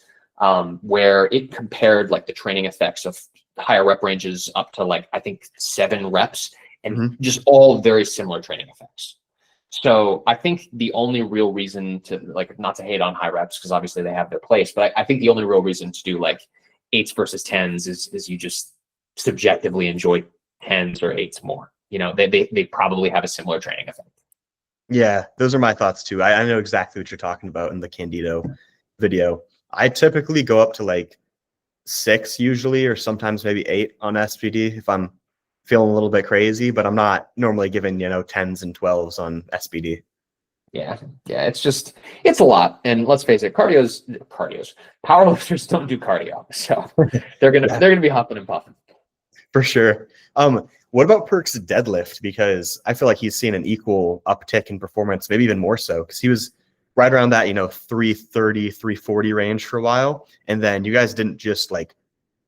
where it compared like the training effects of higher rep ranges up to like, I think 7 reps and just all very similar training effects. So I think the only real reason to like, not to hate on high reps, because obviously they have their place, but I think the only real reason to do like 8s versus 10s is you just subjectively enjoy 10s or 8s more. They probably have a similar training effect. Yeah, those are my thoughts too. I know exactly what you're talking about in the Candido video. I typically go up to like 6 usually, or sometimes maybe 8 on SPD if I'm feeling a little bit crazy, but I'm not normally giving, 10s and 12s on SPD. Yeah. It's a lot. And let's face it, powerlifters don't do cardio. So they're going to be hopping and puffing. For sure. What about Perk's deadlift? Because I feel like he's seen an equal uptick in performance, maybe even more so, because he was right around that, 330, 340 range for a while. And then you guys didn't just like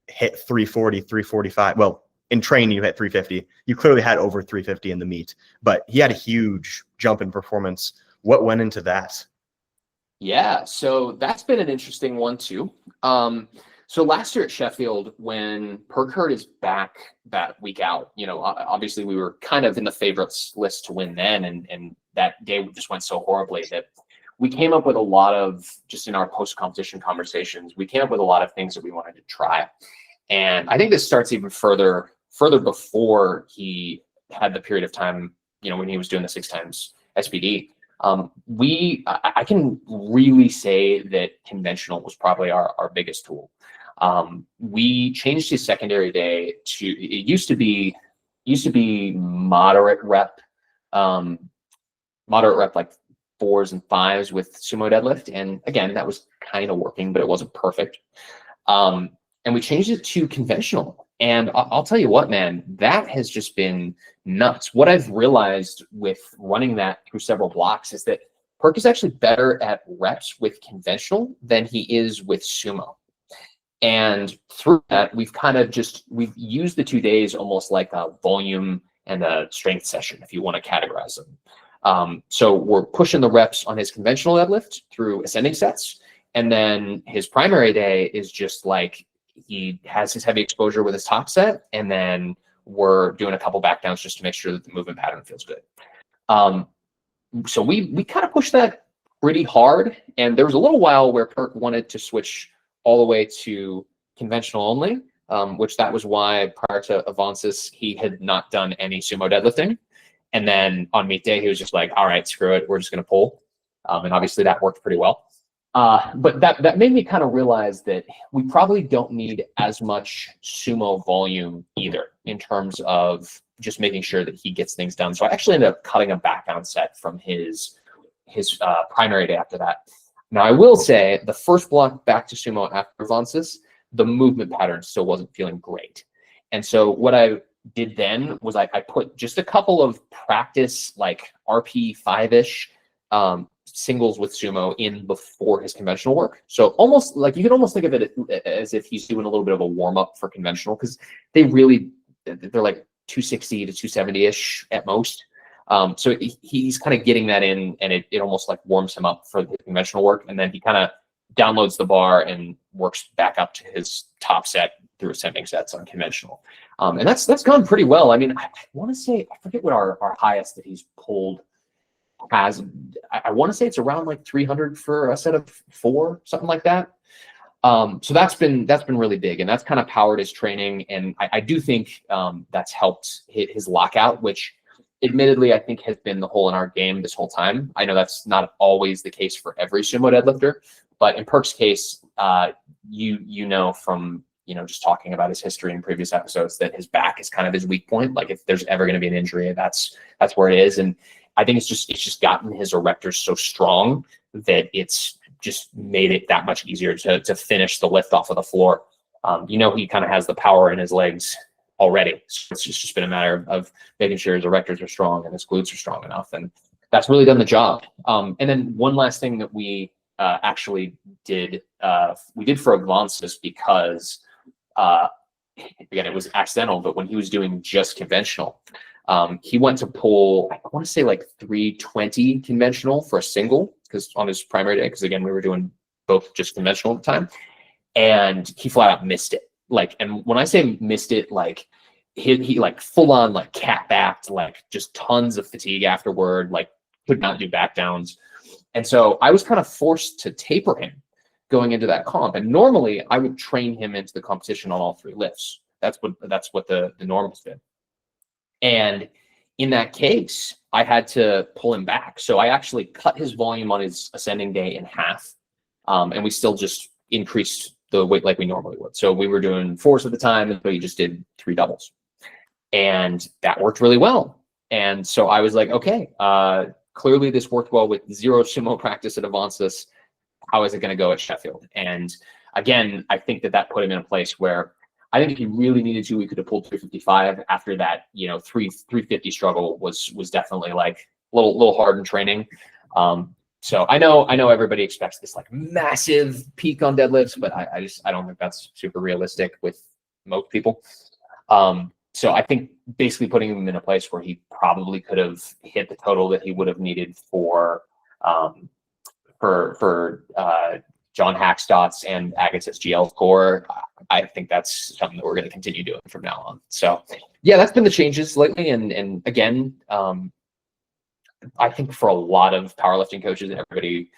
hit 340, 345. Well, in training, you hit 350. You clearly had over 350 in the meet, but he had a huge jump in performance. What went into that? Yeah, so that's been an interesting one too. So last year at Sheffield, when Perk hurt his back that week out, obviously we were kind of in the favorites list to win then, and that day just went so horribly that we came up with a lot of, just in our post-competition conversations, we came up with a lot of things that we wanted to try. And I think this starts even further before he had the period of time, when he was doing the 6 times SPD. I can really say that conventional was probably our biggest tool. We changed his secondary day to, it used to be moderate rep like 4s and 5s with sumo deadlift. And again, that was kind of working, but it wasn't perfect. And we changed it to conventional. And I'll tell you what, man, that has just been nuts. What I've realized with running that through several blocks is that Perk is actually better at reps with conventional than he is with sumo. And through that, we've used the 2 days almost like a volume and a strength session, if you want to categorize them. So we're pushing the reps on his conventional deadlift through ascending sets. And then his primary day is just like, he has his heavy exposure with his top set, and then we're doing a couple back downs just to make sure that the movement pattern feels good. So we kind of pushed that pretty hard, and there was a little while where Perk wanted to switch all the way to conventional only, which that was why prior to Avances, he had not done any sumo deadlifting. And then on meet day, he was just like, all right, screw it, we're just going to pull. And obviously that worked pretty well. But that made me kind of realize that we probably don't need as much sumo volume either in terms of just making sure that he gets things done. So I actually ended up cutting a back down set from his primary day after that. Now I will say the first block back to sumo after Avances, the movement pattern still wasn't feeling great. And so what I did then was I put just a couple of practice like RP 5-ish singles with sumo in before his conventional work. So almost like you can almost think of it as if he's doing a little bit of a warm up for conventional, because they're like 260 to 270 ish at most. So he's kind of getting that in, and it almost like warms him up for the conventional work, and then he kind of downloads the bar and works back up to his top set through ascending sets on conventional. And that's gone pretty well. I mean, I want to say, I forget what our highest that he's pulled has. I want to say it's around like 300 for a set of 4, something like that. So that's been really big, and that's kind of powered his training. And I do think that's helped hit his lockout, which admittedly I think has been the hole in our game this whole time. I know that's not always the case for every sumo deadlifter, but in Perk's case, you know from just talking about his history in previous episodes that his back is kind of his weak point. Like if there's ever going to be an injury, that's where it is. And I think it's just gotten his erectors so strong that it's just made it that much easier to finish the lift off of the floor. He kind of has the power in his legs already. So it's just been a matter of making sure his erectors are strong and his glutes are strong enough. And that's really done the job. And then one last thing that we actually did, we did for Advances because, again, it was accidental, but when he was doing just conventional, he went to pull, I want to say like 320 conventional for a single, because on his primary day, because again, we were doing both just conventional at the time, and he flat out missed it. Like, and when I say missed it, like he like full on like cat backed, like just tons of fatigue afterward, like could not do back downs. And so I was kind of forced to taper him going into that comp. And normally I would train him into the competition on all 3 lifts. That's what the normals did. And in that case, I had to pull him back. So I actually cut his volume on his ascending day in half. And we still just increased the weight like we normally would. So we were doing 4s at the time, and so he just did 3 doubles. And that worked really well. And so I was like, okay, clearly this worked well with 0 sumo practice at Advances. How is it going to go at Sheffield? And again, I think that put him in a place where I think if he really needed to, we could have pulled 355 after that. 350 struggle was definitely like a little hard in training. So I know everybody expects this like massive peak on deadlifts, but I don't think that's super realistic with most people. So I think basically putting him in a place where he probably could have hit the total that he would have needed for John Hackstott's and Agate's GL score, I think that's something that we're going to continue doing from now on. So yeah, that's been the changes lately. And again, I think for a lot of powerlifting coaches, everybody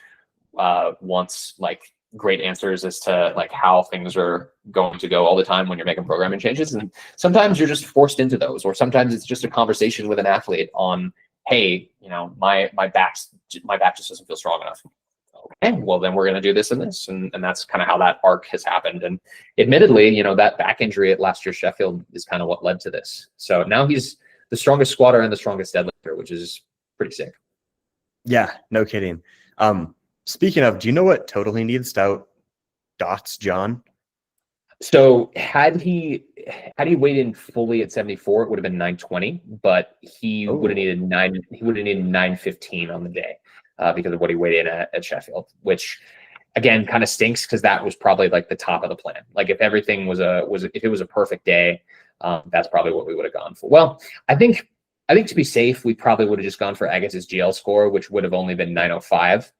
wants like great answers as to like how things are going to go all the time when you're making programming changes. And sometimes you're just forced into those, or sometimes it's just a conversation with an athlete on, hey, my back just doesn't feel strong enough. Okay, well then we're going to do this and this, and that's kind of how that arc has happened. And admittedly, that back injury at last year's Sheffield is kind of what led to this. So now he's the strongest squatter and the strongest deadlifter, which is pretty sick. Yeah, no kidding. Speaking of, do you know what total he needs to out dots John? So had he weighed in fully at 74, it would have been 920, but he would have needed 915 on the day. Because of what he weighed in at Sheffield, which again kind of stinks because that was probably like the top of the plan. Like if everything if it was a perfect day, that's probably what we would have gone for. Well, I think to be safe, we probably would have just gone for Agate's GL score, which would have only been 905,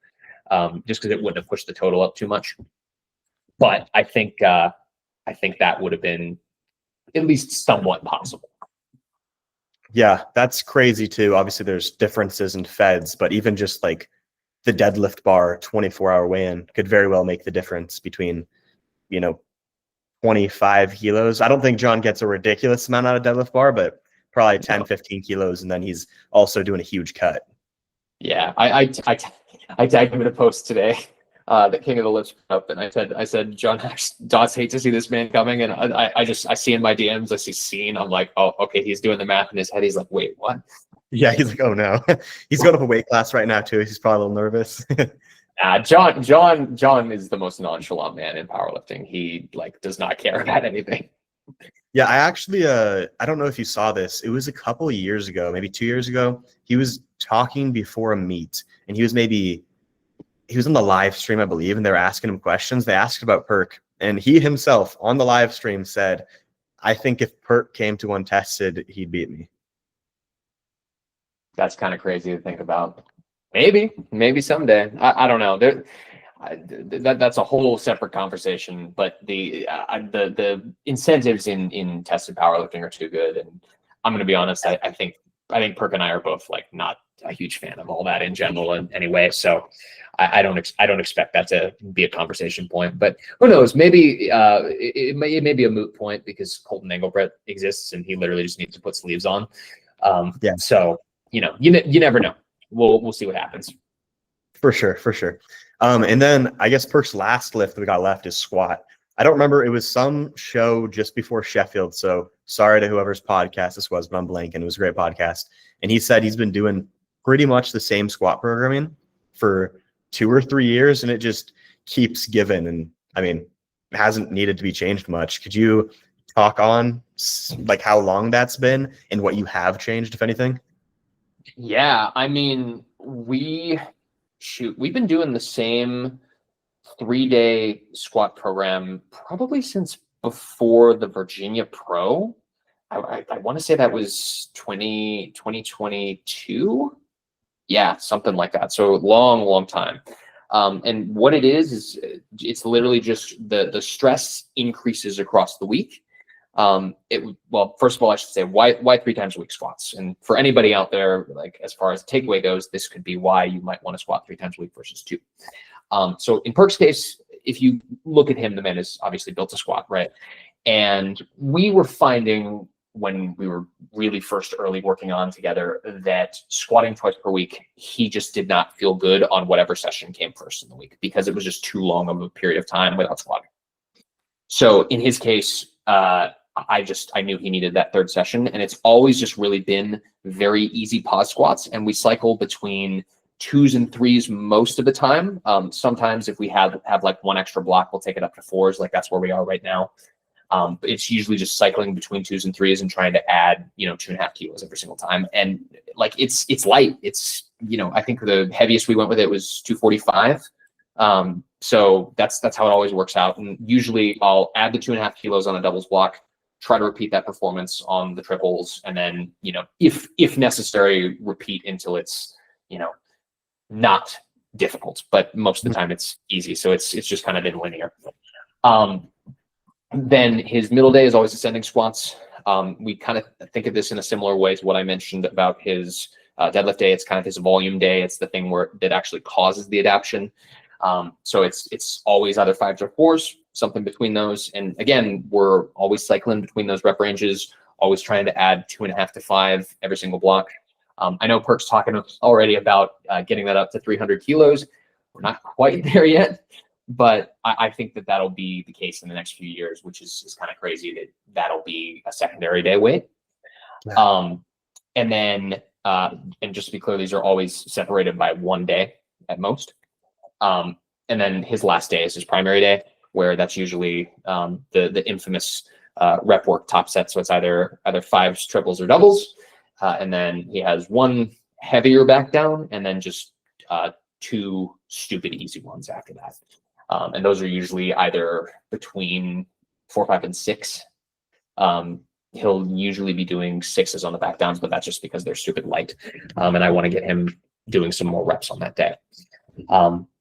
just because it wouldn't have pushed the total up too much. But I think that would have been at least somewhat possible. Yeah, that's crazy too. Obviously, there's differences in feds, but even just like the deadlift bar 24-hour weigh-in could very well make the difference between, 25 kilos. I don't think John gets a ridiculous amount out of deadlift bar, but probably 10, 15 kilos, and then he's also doing a huge cut. Yeah, I tagged him in a post today. The King of the Lips put up, and I said, John Dots hate to see this man coming, and I see in my DMs, I see scene. I'm like, oh, okay, he's doing the math in his head. He's like, wait, what? Yeah, he's like, oh no, he's going up a weight class right now too. He's probably a little nervous. John is the most nonchalant man in powerlifting. He like does not care about anything. Yeah, I actually, I don't know if you saw this. It was a couple of years ago, maybe 2 years ago. He was talking before a meet, and he was maybe he was on the live stream, I believe, and they were asking him questions. They asked about Perk, and he himself on the live stream said, I think if Perk came to untested, he'd beat me. That's kind of crazy to think about. Maybe someday. I don't know. That's a whole separate conversation. But the incentives in tested powerlifting are too good. And I'm going to be honest. I think Perk and I are both like not a huge fan of all that in general. And anyway, so I don't expect that to be a conversation point. But who knows? Maybe it may be a moot point because Colton Engelbrecht exists and he literally just needs to put sleeves on. Yeah. So you never know. We'll see what happens. For sure. And then I guess Perk's last lift we got left is squat. I don't remember. It was some show just before Sheffield. So sorry to whoever's podcast this was, but I'm blanking. It was a great podcast. And he said he's been doing pretty much the same squat programming for 2 or 3 years, and it just keeps giving. And I mean, it hasn't needed to be changed much. Could you talk on like how long that's been and what you have changed, if anything? Yeah, I mean, we've been doing the same 3-day squat program probably since before the Virginia Pro. I want to say that was 2022. Yeah, something like that. So long time. And what it is it's literally just the stress increases across the week. Well, first of all, I should say why 3 times a week squats. And for anybody out there, like as far as takeaway goes, this could be why you might want to squat 3 times a week versus 2. So in Perk's case, if you look at him, the man is obviously built to squat, right? And we were finding when we were really first early working on together that squatting twice per week, he just did not feel good on whatever session came first in the week because it was just too long of a period of time without squatting. So in his case, I knew he needed that 3rd session, and it's always just really been very easy pause squats. And we cycle between 2s and 3s most of the time. Sometimes if we have like 1 extra block, we'll take it up to 4s. Like that's where we are right now. But it's usually just cycling between 2s and 3s and trying to add, 2.5 kilos every single time. And like, it's light. It's, I think the heaviest we went with it was 245. So that's how it always works out. And usually I'll add the 2.5 kilos on a doubles block, try to repeat that performance on the triples. And then, if necessary, repeat until it's, not difficult, but most of the time it's easy. So it's just kind of been linear. Then his middle day is always ascending squats. We kind of think of this in a similar way to what I mentioned about his deadlift day. It's kind of his volume day. It's the thing that actually causes the adaptation. So it's always either 5s or 4s, something between those. And again, we're always cycling between those rep ranges, always trying to add 2.5 to 5 every single block. I know Perk's talking already about getting that up to 300 kilos. We're not quite there yet, but I think that'll be the case in the next few years, which is kind of crazy that'll be a secondary day weight. Yeah. And then, and just to be clear, these are always separated by 1 day at most. And then his last day is his primary day, where that's usually the infamous rep work top set. So it's either 5s, triples, or doubles. And then he has 1 heavier back down, and then just 2 stupid easy ones after that. And those are usually either between 4, 5, and 6. He'll usually be doing 6s on the back downs, but that's just because they're stupid light. And I want to get him doing some more reps on that day.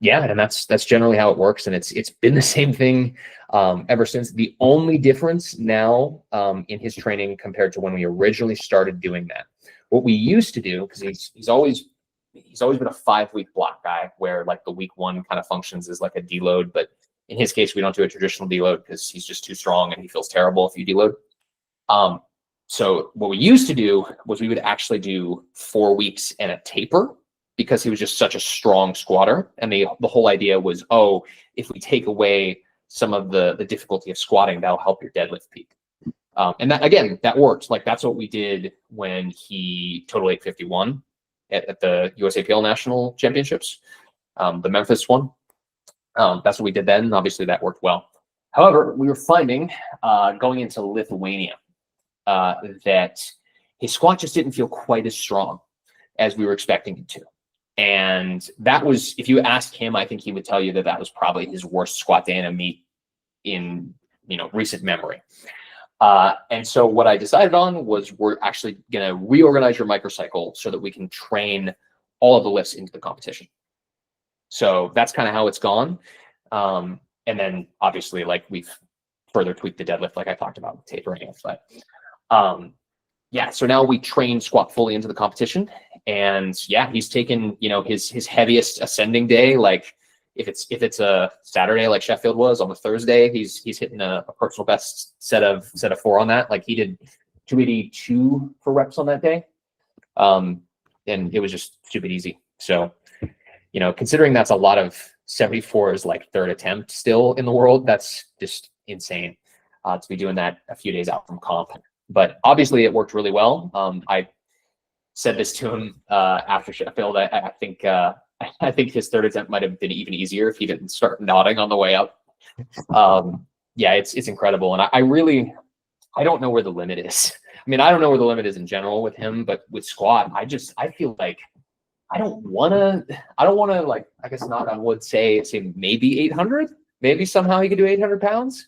Yeah, and that's generally how it works. And it's been the same thing ever since. The only difference now in his training compared to when we originally started doing that, what we used to do, because he's always been a 5-week block guy, where like the week 1 kind of functions as like a deload, but in his case we don't do a traditional deload because he's just too strong and he feels terrible if you deload. So what we used to do was we would actually do 4 weeks and a taper, because he was just such a strong squatter. And the whole idea was, if we take away some of the difficulty of squatting, that'll help your deadlift peak. And that, again, that works. Like that's what we did when he total 851 at the USAPL National Championships, the Memphis one. That's what we did then. Obviously that worked well. However, we were finding going into Lithuania that his squat just didn't feel quite as strong as we were expecting it to. And that was, if you asked him, I think he would tell you that that was probably his worst squat day in a meet in, recent memory. And so what I decided on was we're actually going to reorganize your microcycle so that we can train all of the lifts into the competition. So that's kind of how it's gone. And then obviously, like, we've further tweaked the deadlift, like I talked about with tapering. But yeah, so now we train squat fully into the competition. And yeah, he's taken, his heaviest ascending day. Like if it's a Saturday, like Sheffield was on the Thursday, he's hitting a personal best set of 4 on that. Like he did 282 for reps on that day. And it was just stupid easy. So, considering that's a lot of 74 is like third attempt still in the world, that's just insane to be doing that a few days out from comp. But obviously it worked really well. I said this to him after Sheffield. I think his third attempt might have been even easier if he didn't start nodding on the way up. Yeah, it's incredible. And I don't know where the limit is. I mean, I don't know where the limit is in general with him, but with squat, I feel like I don't want to, like, I guess knock on wood, say maybe 800, maybe somehow he could do 800 pounds.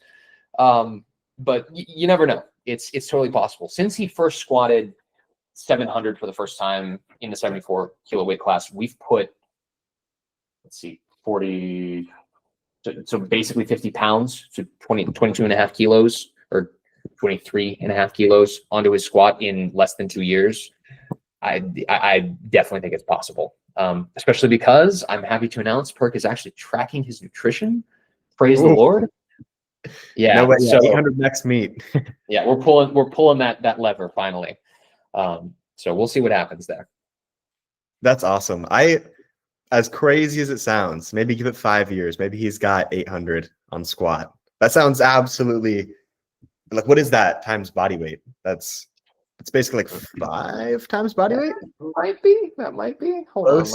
But you never know. It's totally possible. Since he first squatted 700 for the first time in the 74 kilo weight class, we've put, let's see, 40, so basically 50 pounds, so 22 and a half kilos or 23 and a half kilos onto his squat in less than 2 years. I definitely think it's possible, especially because I'm happy to announce Perk is actually tracking his nutrition. Praise the Lord. Yeah. No way. So 800 next meet. yeah, we're pulling that lever finally. So we'll see what happens there. That's awesome. As crazy as it sounds, maybe give it 5 years. Maybe he's got 800 on squat. That sounds absolutely like, what is that times body weight? It's basically like 5 times body weight. That might be. Hold on,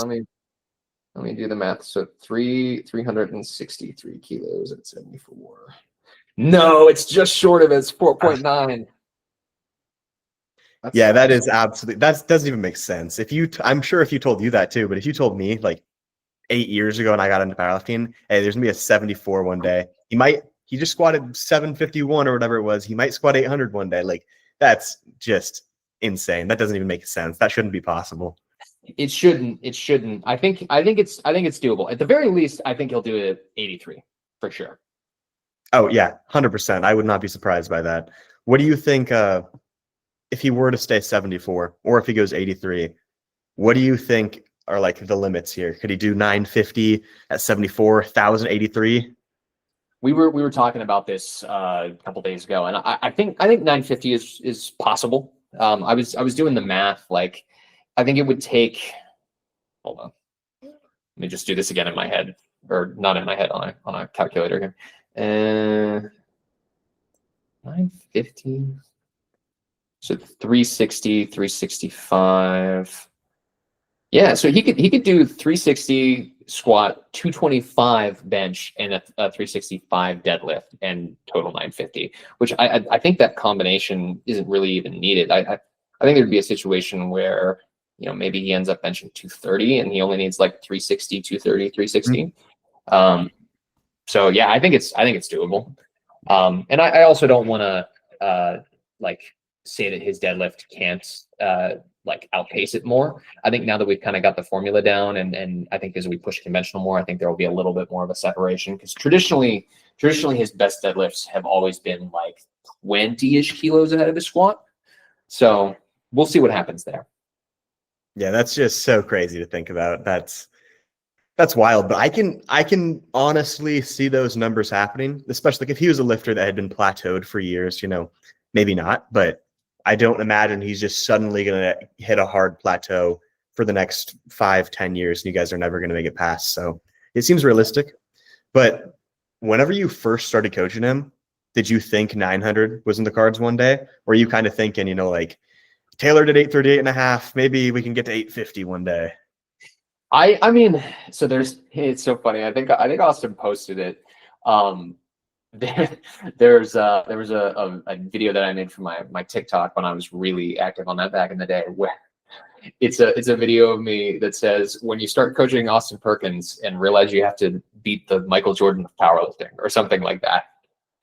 let me do the math. So 363 kilos at 74. No, it's just short of it. It's 4.9. Yeah, that is absolutely, that doesn't even make sense. I'm sure if you told you that too, but if you told me like 8 years ago and I got into powerlifting, hey, there's gonna be a 74 one day. He just squatted 751 or whatever it was. He might squat 800 one day. Like, that's just insane. That doesn't even make sense. That shouldn't be possible. It shouldn't. I think it's doable. At the very least, I think he'll do it at 83 for sure. Oh yeah, 100%. I would not be surprised by that. What do you think if he were to stay 74 or if he goes 83? What do you think are like the limits here? Could he do 950 at 74, 1,083? We were talking about this a couple days ago, and I think 950 is possible. I was doing the math. Like, I think it would take. Hold on, let me just do this again in my head, or not in my head, on a calculator here. 950. So 360, 365. Yeah, so he could do 360 squat, 225 bench, and a 365 deadlift, and total 950. Which I think that combination isn't really even needed. I think there'd be a situation where maybe he ends up benching 230 and he only needs like 360, 230, 360. So yeah, I think it's doable. And I also don't want to like say that his deadlift can't like outpace it more. I think now that we've kind of got the formula down, and I think as we push conventional more, I think there will be a little bit more of a separation, because traditionally his best deadlifts have always been like 20-ish kilos ahead of his squat. So we'll see what happens there. Yeah, that's just so crazy to think about. That's wild, but I can honestly see those numbers happening, especially like if he was a lifter that had been plateaued for years, maybe not, but I don't imagine he's just suddenly going to hit a hard plateau for the next 5-10 years, and you guys are never going to make it past. So it seems realistic. But whenever you first started coaching him, did you think 900 was in the cards one day? Or were you kind of thinking, like, Taylor did 838 and a half, maybe we can get to 850 one day? I mean, so it's so funny. I think Austin posted it. There was a video that I made for my TikTok when I was really active on that back in the day, It's a video of me that says, when you start coaching Austin Perkins and realize you have to beat the Michael Jordan of powerlifting or something like that.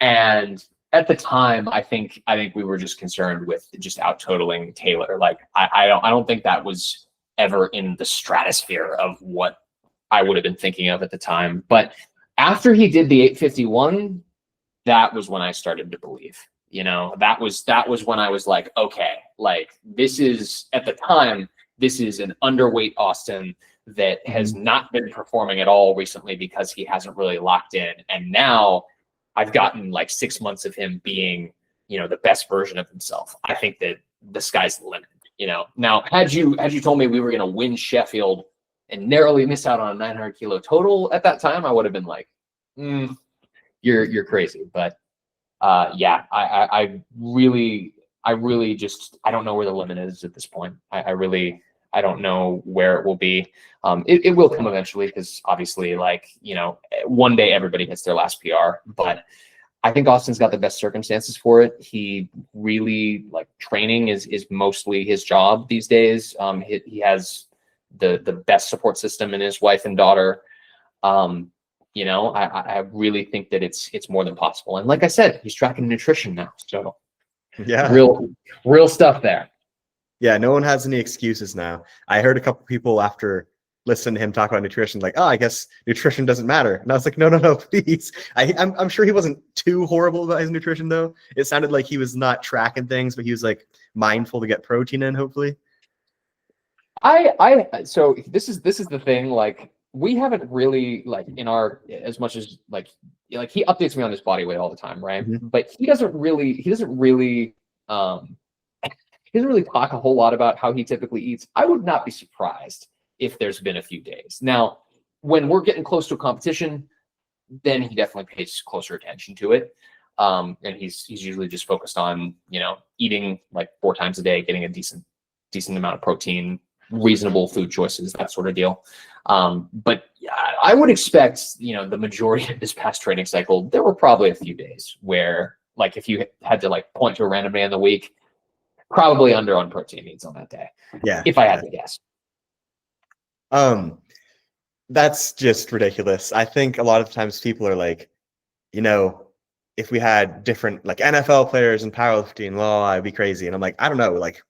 And at the time, I think we were just concerned with just out totaling Taylor. Like I don't think that was ever in the stratosphere of what I would have been thinking of at the time. But after he did the 851, that was when I started to believe. You know, that was when I was like, okay, like this is, at the time, this is an underweight Austin that has not been performing at all recently because he hasn't really locked in. And now I've gotten like 6 months of him being, you know, the best version of himself. I think that the sky's the limit, you know. Now, had you told me we were going to win Sheffield and narrowly miss out on a 900 kilo total at that time, I would have been like, you're crazy. But yeah, I really just, I don't know where the limit is at this point. I don't know where it will be. It will come eventually, because obviously, like, you know, one day everybody hits their last PR, but I think Austin's got the best circumstances for it. He really, like, training is mostly his job these days. He has the best support system in his wife and daughter. You know, I really think that it's more than possible. And like I said, he's tracking nutrition now. So Yeah. Real stuff there. Yeah, no one has any excuses now. I heard a couple people after listening to him talk about nutrition, like, oh, I guess nutrition doesn't matter. And I was like, no, please. I'm sure he wasn't too horrible about his nutrition, though. It sounded like he was not tracking things, but he was like mindful to get protein in, hopefully. So this is the thing, like, we haven't really, like, in our, as much as like he updates me on his body weight all the time, right? But he doesn't really talk a whole lot about how he typically eats. I would not be surprised if there's been a few days. Now, when we're getting close to a competition, then he definitely pays closer attention to it. And he's usually just focused on, you know, eating like 4 times a day, getting a decent amount of protein, reasonable food choices, that sort of deal. But I would expect, you know, the majority of this past training cycle, there were probably a few days where, like, if you had to like point to a random day in the week, probably under on protein needs on that day. Yeah. If I had to guess. That's just ridiculous. I think a lot of times people are like, you know, if we had different like NFL players and powerlifting, well, I'd be crazy. And I'm like, I don't know. Like,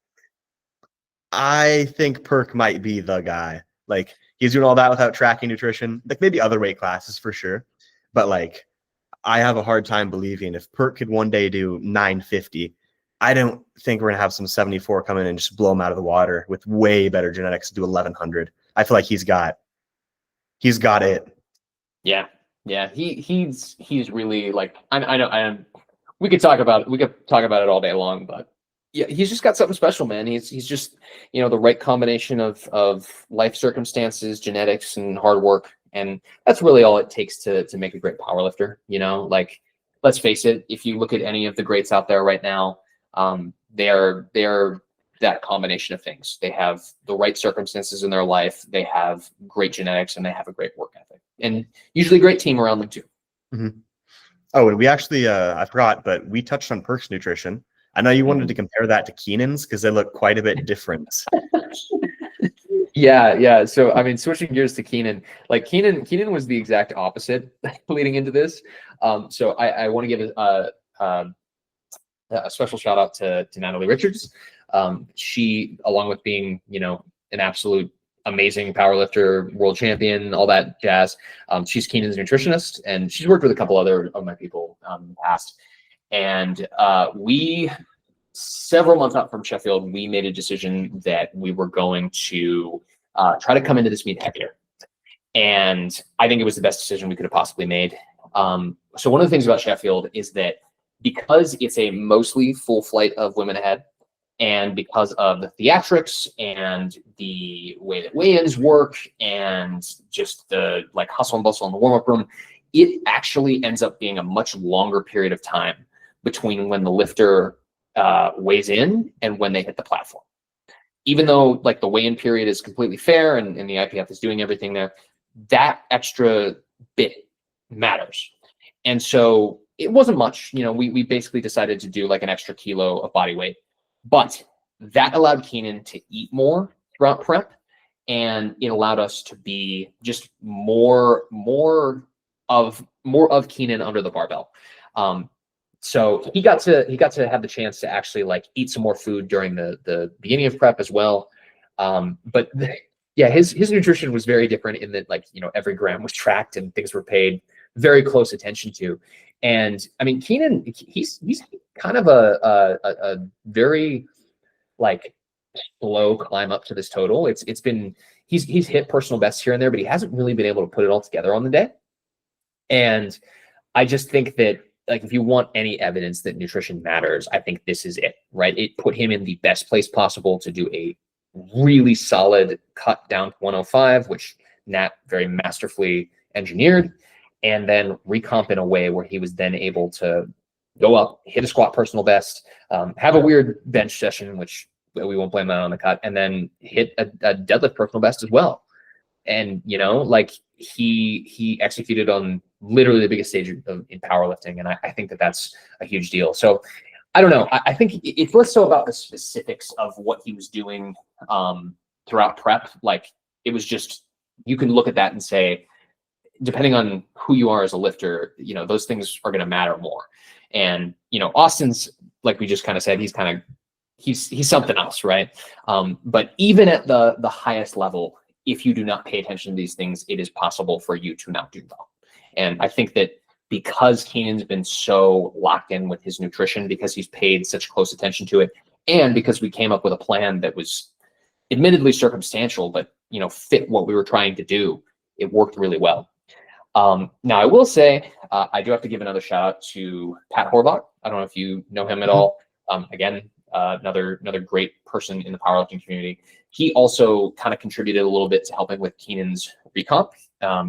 I think Perk might be the guy. Like, he's doing all that without tracking nutrition. Like, maybe other weight classes for sure. But like, I have a hard time believing if Perk could one day do 950, I don't think we're going to have some 74 come in and just blow him out of the water with way better genetics to do 1100. I feel like he's got it. Yeah. He's really, like, I know we could talk about it all day long, but yeah, he's just got something special, man. He's just, you know, the right combination of life circumstances, genetics, and hard work. And that's really all it takes to make a great powerlifter. You know, like, let's face it, if you look at any of the greats out there right now, they're that combination of things. They have the right circumstances in their life, they have great genetics, and they have a great work ethic, and usually a great team around them too. Oh, and we actually, I forgot, but we touched on Perk's nutrition. I know you wanted to compare that to Keenan's because they look quite a bit different. Yeah. So, I mean, switching gears to Keenan, like Keenan was the exact opposite leading into this. So I want to give a special shout out to Natalie Richards. She, along with being, you know, an absolute amazing powerlifter, world champion, all that jazz, she's Keenan's nutritionist, and she's worked with a couple other of my people in the past. And we, several months out from Sheffield, we made a decision that we were going to try to come into this meet heavier. And I think it was the best decision we could have possibly made. So one of the things about Sheffield is that because it's a mostly full flight of women ahead, and because of the theatrics and the way that weigh-ins work and just the like hustle and bustle in the warm-up room, it actually ends up being a much longer period of time between when the lifter weighs in and when they hit the platform. Even though like the weigh-in period is completely fair and the IPF is doing everything there, that extra bit matters. And so it wasn't much, you know, we basically decided to do like an extra kilo of body weight, but that allowed Keenan to eat more throughout prep, and it allowed us to be just more of Keenan under the barbell. So he got to have the chance to actually like eat some more food during the beginning of prep as well. But yeah, his nutrition was very different in that, like, you know, every gram was tracked and things were paid very close attention to. And I mean, Keenan, he's kind of a very like slow climb up to this total. It's been he's hit personal bests here and there, but he hasn't really been able to put it all together on the day. And I just think that, like, if you want any evidence that nutrition matters, I think this is it, right? It put him in the best place possible to do a really solid cut down to 105, which Nat very masterfully engineered, and then recomp in a way where he was then able to go up, hit a squat personal best, have a weird bench session, which we won't blame that on the cut, and then hit a deadlift personal best as well. And, you know, like, he executed on literally the biggest stage in powerlifting. And I think that that's a huge deal. So I don't know. I think it's less so about the specifics of what he was doing throughout prep. Like, it was just, you can look at that and say, depending on who you are as a lifter, you know, those things are going to matter more. And, you know, Austin's, like we just kind of said, he's something else, right? But even at the highest level, if you do not pay attention to these things, it is possible for you to not do well. And I think that because Keenan's been so locked in with his nutrition, because he's paid such close attention to it, and because we came up with a plan that was admittedly circumstantial, but, you know, fit what we were trying to do, it worked really well. Now, I will say, I do have to give another shout out to Pat Horvath. I don't know if you know him at all. Again, another great person in the powerlifting community. He also kind of contributed a little bit to helping with Keenan's recomp.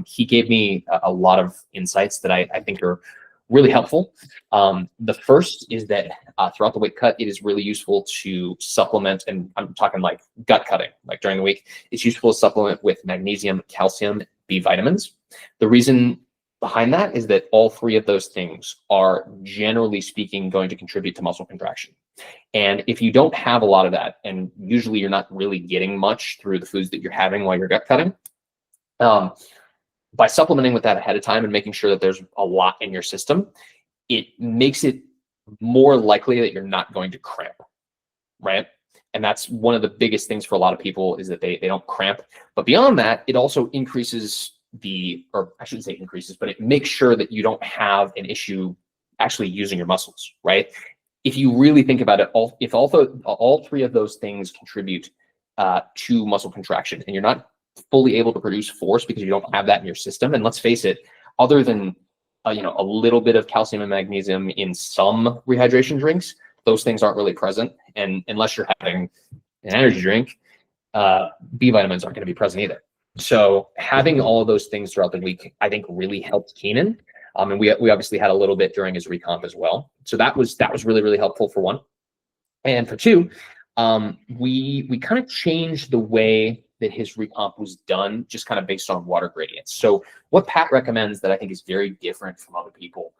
He gave me a lot of insights that I think are really helpful. The first is that throughout the weight cut, it is really useful to supplement, and I'm talking like gut cutting, like during the week, it's useful to supplement with magnesium, calcium, B vitamins. The reason behind that is that all three of those things are, generally speaking, going to contribute to muscle contraction. And if you don't have a lot of that, and usually you're not really getting much through the foods that you're having while you're gut cutting, by supplementing with that ahead of time and making sure that there's a lot in your system, it makes it more likely that you're not going to cramp, right? And that's one of the biggest things for a lot of people, is that they don't cramp. But beyond that, it also increases or I shouldn't say increases, but it makes sure that you don't have an issue actually using your muscles, right? If you really think about it, if all three of those things contribute to muscle contraction, and you're not fully able to produce force because you don't have that in your system, and let's face it, other than you know, a little bit of calcium and magnesium in some rehydration drinks, those things aren't really present. And unless you're having an energy drink, B vitamins aren't going to be present either. So having all of those things throughout the week, I think, really helped Keenan. And we obviously had a little bit during his recomp as well. So that was really, really helpful, for one. And for two, we kind of changed the way that his recomp was done, just kind of based on water gradients. So what Pat recommends, that I think is very different from other people,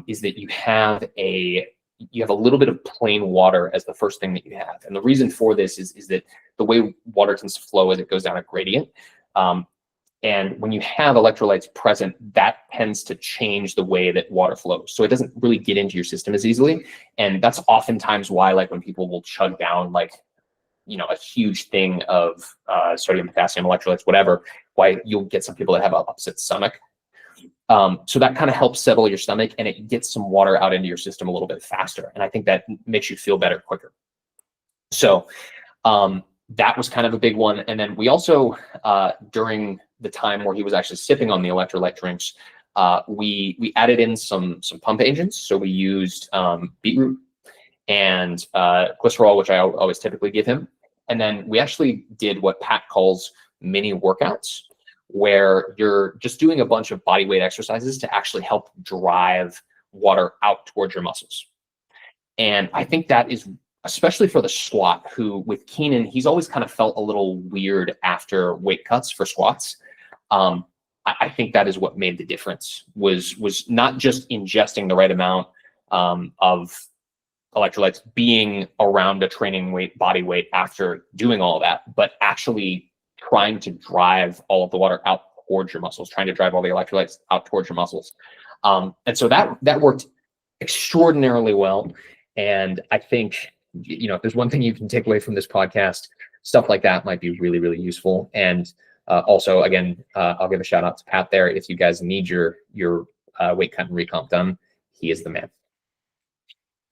is that you have a little bit of plain water as the first thing that you have. And the reason for this is that the way water tends to flow as it goes down a gradient. And when you have electrolytes present, that tends to change the way that water flows. So it doesn't really get into your system as easily. And that's oftentimes why, like, when people will chug down, like, you know, a huge thing of sodium, potassium, electrolytes, whatever, why you'll get some people that have an upset stomach. So that kind of helps settle your stomach, and it gets some water out into your system a little bit faster. And I think that makes you feel better quicker. So that was kind of a big one. And then we also, during the time where he was actually sipping on the electrolyte drinks, we added in some pump agents. So we used beetroot and glycerol, which I always typically give him. And then we actually did what Pat calls mini workouts, where you're just doing a bunch of body weight exercises to actually help drive water out towards your muscles. And I think that is, especially for the squat, who with Keenan, he's always kind of felt a little weird after weight cuts for squats. I think that is what made the difference, was not just ingesting the right amount of electrolytes being around a training weight, body weight after doing all of that, but actually trying to drive all of the water out towards your muscles, trying to drive all the electrolytes out towards your muscles. And so that worked extraordinarily well. And I think, if there's one thing you can take away from this podcast, stuff like that might be really, really useful. And also, again, I'll give a shout out to Pat there. If you guys need your weight cut and recomp done, he is the man.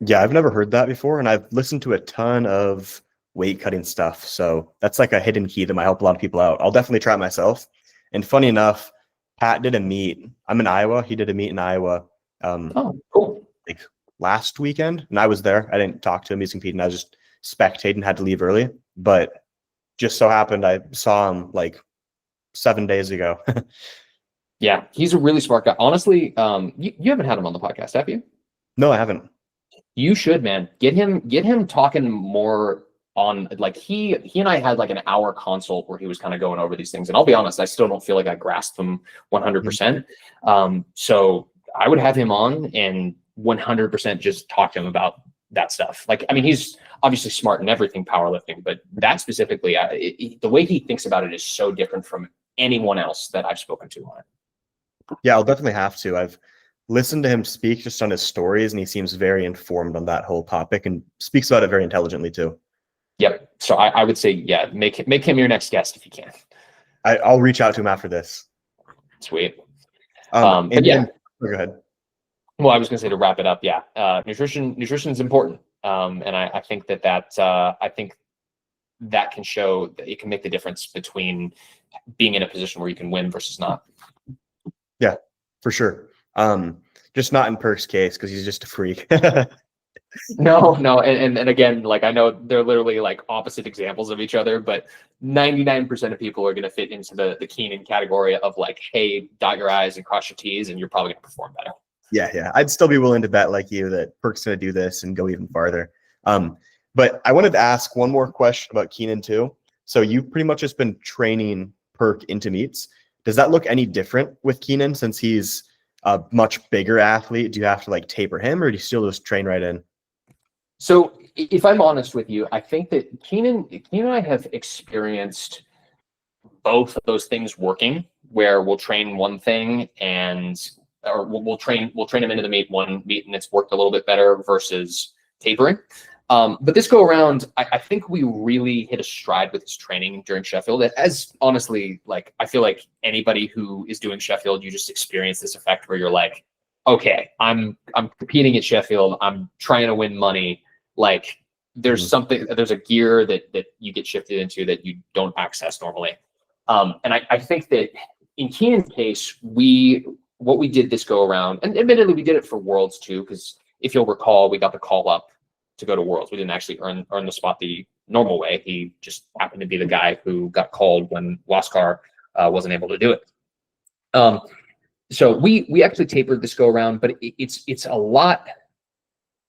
Yeah, I've never heard that before, and I've listened to a ton of weight cutting stuff. So that's like a hidden key that might help a lot of people out. I'll definitely try it myself. And funny enough, Pat did a meet. I'm in Iowa. He did a meet in Iowa. Oh, cool. Like last weekend, and I was there. I didn't talk to him. He's competing. I was just spectating, had to leave early. But just so happened I saw him like 7 days ago. Yeah, he's a really smart guy. Honestly, you haven't had him on the podcast, have you? No, I haven't. You should, man. Get him talking more on, like, he and I had like an hour consult where he was kind of going over these things. And I'll be honest, I still don't feel like I grasped them 100%. So I would have him on and 100% just talk to him about that stuff. Like, I mean, he's obviously smart in everything powerlifting, but that specifically, the way he thinks about it is so different from anyone else that I've spoken to on it. Yeah, I'll definitely have to. I've listened to him speak just on his stories, and he seems very informed on that whole topic and speaks about it very intelligently too. Yep. So I would say, yeah, make him your next guest if you can. I'll reach out to him after this. Sweet. But yeah. Go ahead. Well, I was going to say, to wrap it up, yeah, nutrition is important, and I think that can show that it can make the difference between being in a position where you can win versus not. Yeah, for sure. Just not in Perk's case, because he's just a freak. No, and again, like, I know they're literally like opposite examples of each other, but 99% of people are going to fit into the Keenan category of like, hey, dot your I's and cross your T's, and you're probably going to perform better. Yeah. I'd still be willing to bet like you that Perk's going to do this and go even farther. But I wanted to ask one more question about Keenan too. So you've pretty much just been training Perk into meets. Does that look any different with Keenan since he's a much bigger athlete? Do you have to like taper him, or do you still just train right in? So if I'm honest with you, I think that Keenan and I have experienced both of those things working, where we'll train one thing or we'll train him into the one meet and it's worked a little bit better versus tapering. But this go around, I think we really hit a stride with his training during Sheffield. As honestly, like, I feel like anybody who is doing Sheffield, you just experience this effect where you're like, okay, I'm competing at Sheffield. I'm trying to win money. Like, there's there's a gear that you get shifted into that you don't access normally. And I think that in Keenan's case, what we did this go around, and admittedly we did it for Worlds too, because if you'll recall, we got the call up to go to Worlds. We didn't actually earn the spot the normal way. He just happened to be the guy who got called when Waskar wasn't able to do it. So we actually tapered this go around, but it's a lot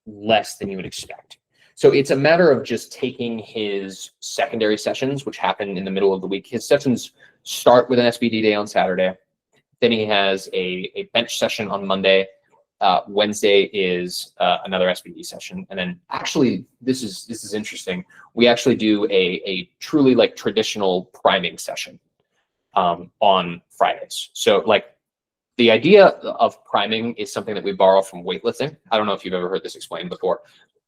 less than you would expect. So it's a matter of just taking his secondary sessions, which happen in the middle of the week. His sessions start with an SBD day on Saturday. Then he has a bench session on Monday. Wednesday is another SBD session. And then actually, this is interesting. We actually do a truly like traditional priming session on Fridays. So like, the idea of priming is something that we borrow from weightlifting. I don't know if you've ever heard this explained before,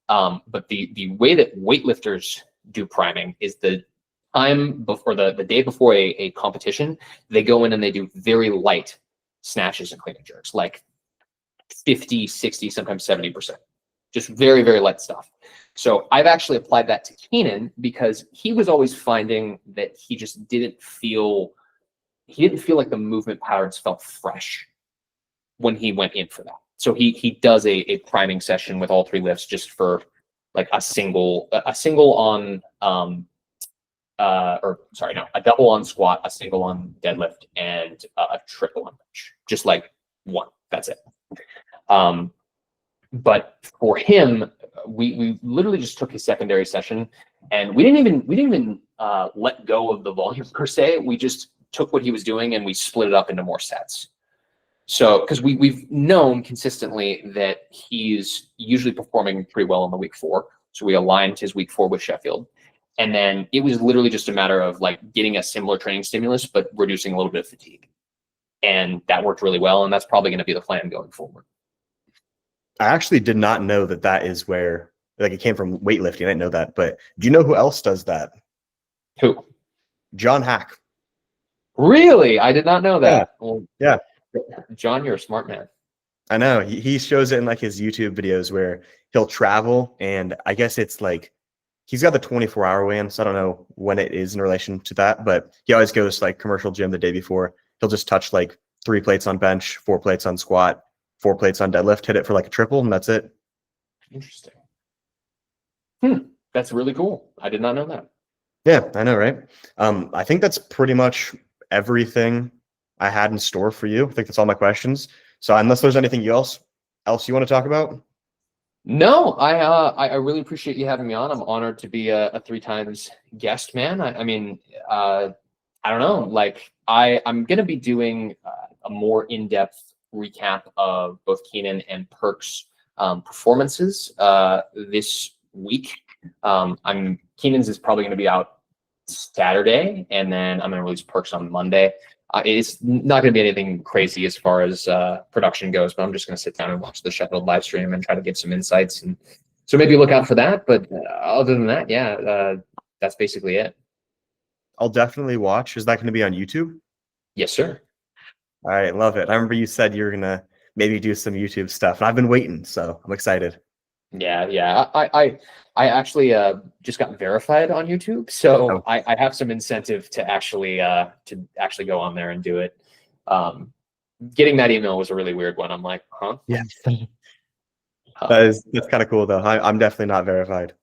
but the way that weightlifters do priming is the time before the day before a competition, they go in and they do very light snatches and clean and jerks, like 50, 60, sometimes 70%, just very, very light stuff. So I've actually applied that to Keenan because he was always finding that he just didn't feel like the movement patterns felt fresh when he went in for that. So he does a priming session with all three lifts just for like a double on squat, a single on deadlift, and a triple on bench. Just like one. That's it. But for him, we literally just took his secondary session, and we didn't even let go of the volume per se. We just took what he was doing and we split it up into more sets. So, because we've known consistently that he's usually performing pretty well in the week 4. So we aligned his week 4 with Sheffield. And then it was literally just a matter of like getting a similar training stimulus, but reducing a little bit of fatigue. And that worked really well. And that's probably going to be the plan going forward. I actually did not know that that is where, like, it came from weightlifting. I didn't know that. But do you know who else does that? Who? John Hack. Really? I did not know that. Yeah. Well, Yeah. John, you're a smart man. I know. He shows it in like his YouTube videos where he'll travel, and I guess it's like he's got the 24-hour weigh-in, so I don't know when it is in relation to that, but he always goes to like commercial gym the day before. He'll just touch like 3 plates on bench, 4 plates on squat, 4 plates on deadlift, hit it for like a triple, and that's it. Interesting. That's really cool. I did not know that. Yeah, I know, right? I think that's pretty much everything I had in store for you. I think that's all my questions. So unless there's anything else you want to talk about? No, I really appreciate you having me on. I'm honored to be a 3 times guest, man. I mean, I don't know. Like I'm going to be doing a more in-depth recap of both Keenan and Perk's performances this week. Keenan's is probably going to be out Saturday, and then I'm going to release Perk's on Monday. It's not going to be anything crazy as far as production goes, but I'm just going to sit down and watch the Sheffield live stream and try to give some insights. And so maybe look out for that. But other than that, yeah, that's basically it. I'll definitely watch. Is that going to be on YouTube? Yes, sir. All right, love it. I remember you said you were going to maybe do some YouTube stuff, and I've been waiting, so I'm excited. Yeah. I actually just got verified on YouTube, so I have some incentive to actually go on there and do it. Getting that email was a really weird one. I'm like, huh? Yeah. That's kind of cool though. I'm definitely not verified.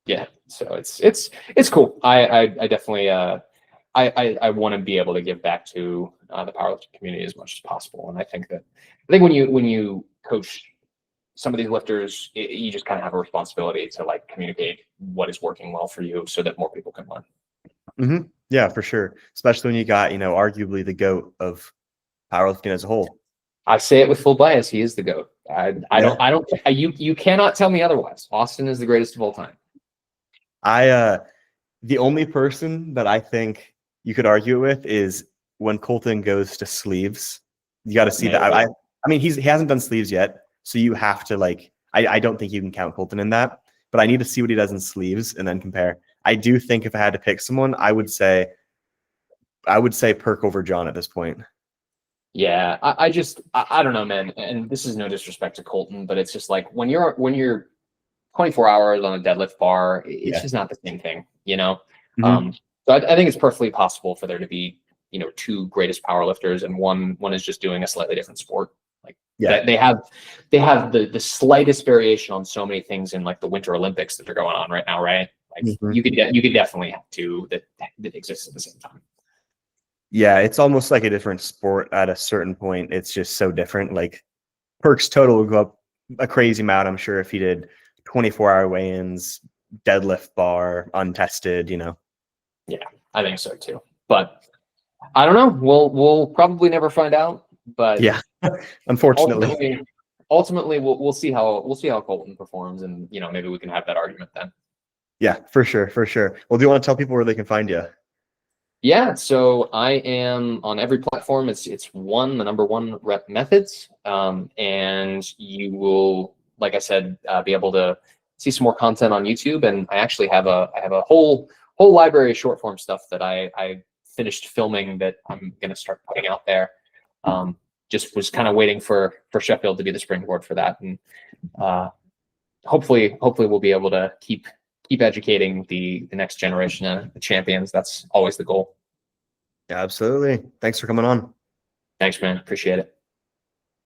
Yeah, so it's cool. I definitely I want to be able to give back to the powerlifting community as much as possible, and I think when you coach some of these lifters, you just kind of have a responsibility to like communicate what is working well for you so that more people can learn. Mm-hmm. Yeah, for sure. Especially when you got, arguably the GOAT of powerlifting as a whole. I say it with full bias. He is the GOAT. You cannot tell me otherwise. Austin is the greatest of all time. The only person that I think you could argue with is when Colton goes to sleeves. You got to see that. I mean, he hasn't done sleeves yet. So you have to I don't think you can count Colton in that, but I need to see what he does in sleeves and then compare. I do think if I had to pick someone, I would say Perk over John at this point. Yeah, I don't know, man. And this is no disrespect to Colton, but it's just like when you're 24 hours on a deadlift bar, it's just not the same thing, Mm-hmm. So I think it's perfectly possible for there to be 2 greatest powerlifters, and one is just doing a slightly different sport. They have the slightest variation on so many things in like the Winter Olympics that are going on right now, right? Like you could definitely have 2 that exist at the same time. Yeah, it's almost like a different sport at a certain point. It's just so different. Like Perk's total would go up a crazy amount, I'm sure, if he did 24-hour weigh-ins, deadlift bar, untested, Yeah, I think so too. But I don't know. We'll probably never find out. But yeah, unfortunately, ultimately we'll see how Colton performs, and maybe we can have that argument then. Yeah, for sure. Well, do you want to tell people where they can find you? Yeah, so I am on every platform. It's the number 1 rep methods, and you will, like I said, be able to see some more content on YouTube. And I actually have a whole library of short form stuff that I finished filming that I'm gonna start putting out there. Just was kind of waiting for Sheffield to be the springboard for that, and hopefully we'll be able to keep educating the next generation of champions. That's always the goal. Yeah, absolutely. Thanks for coming on. Thanks, man. Appreciate it.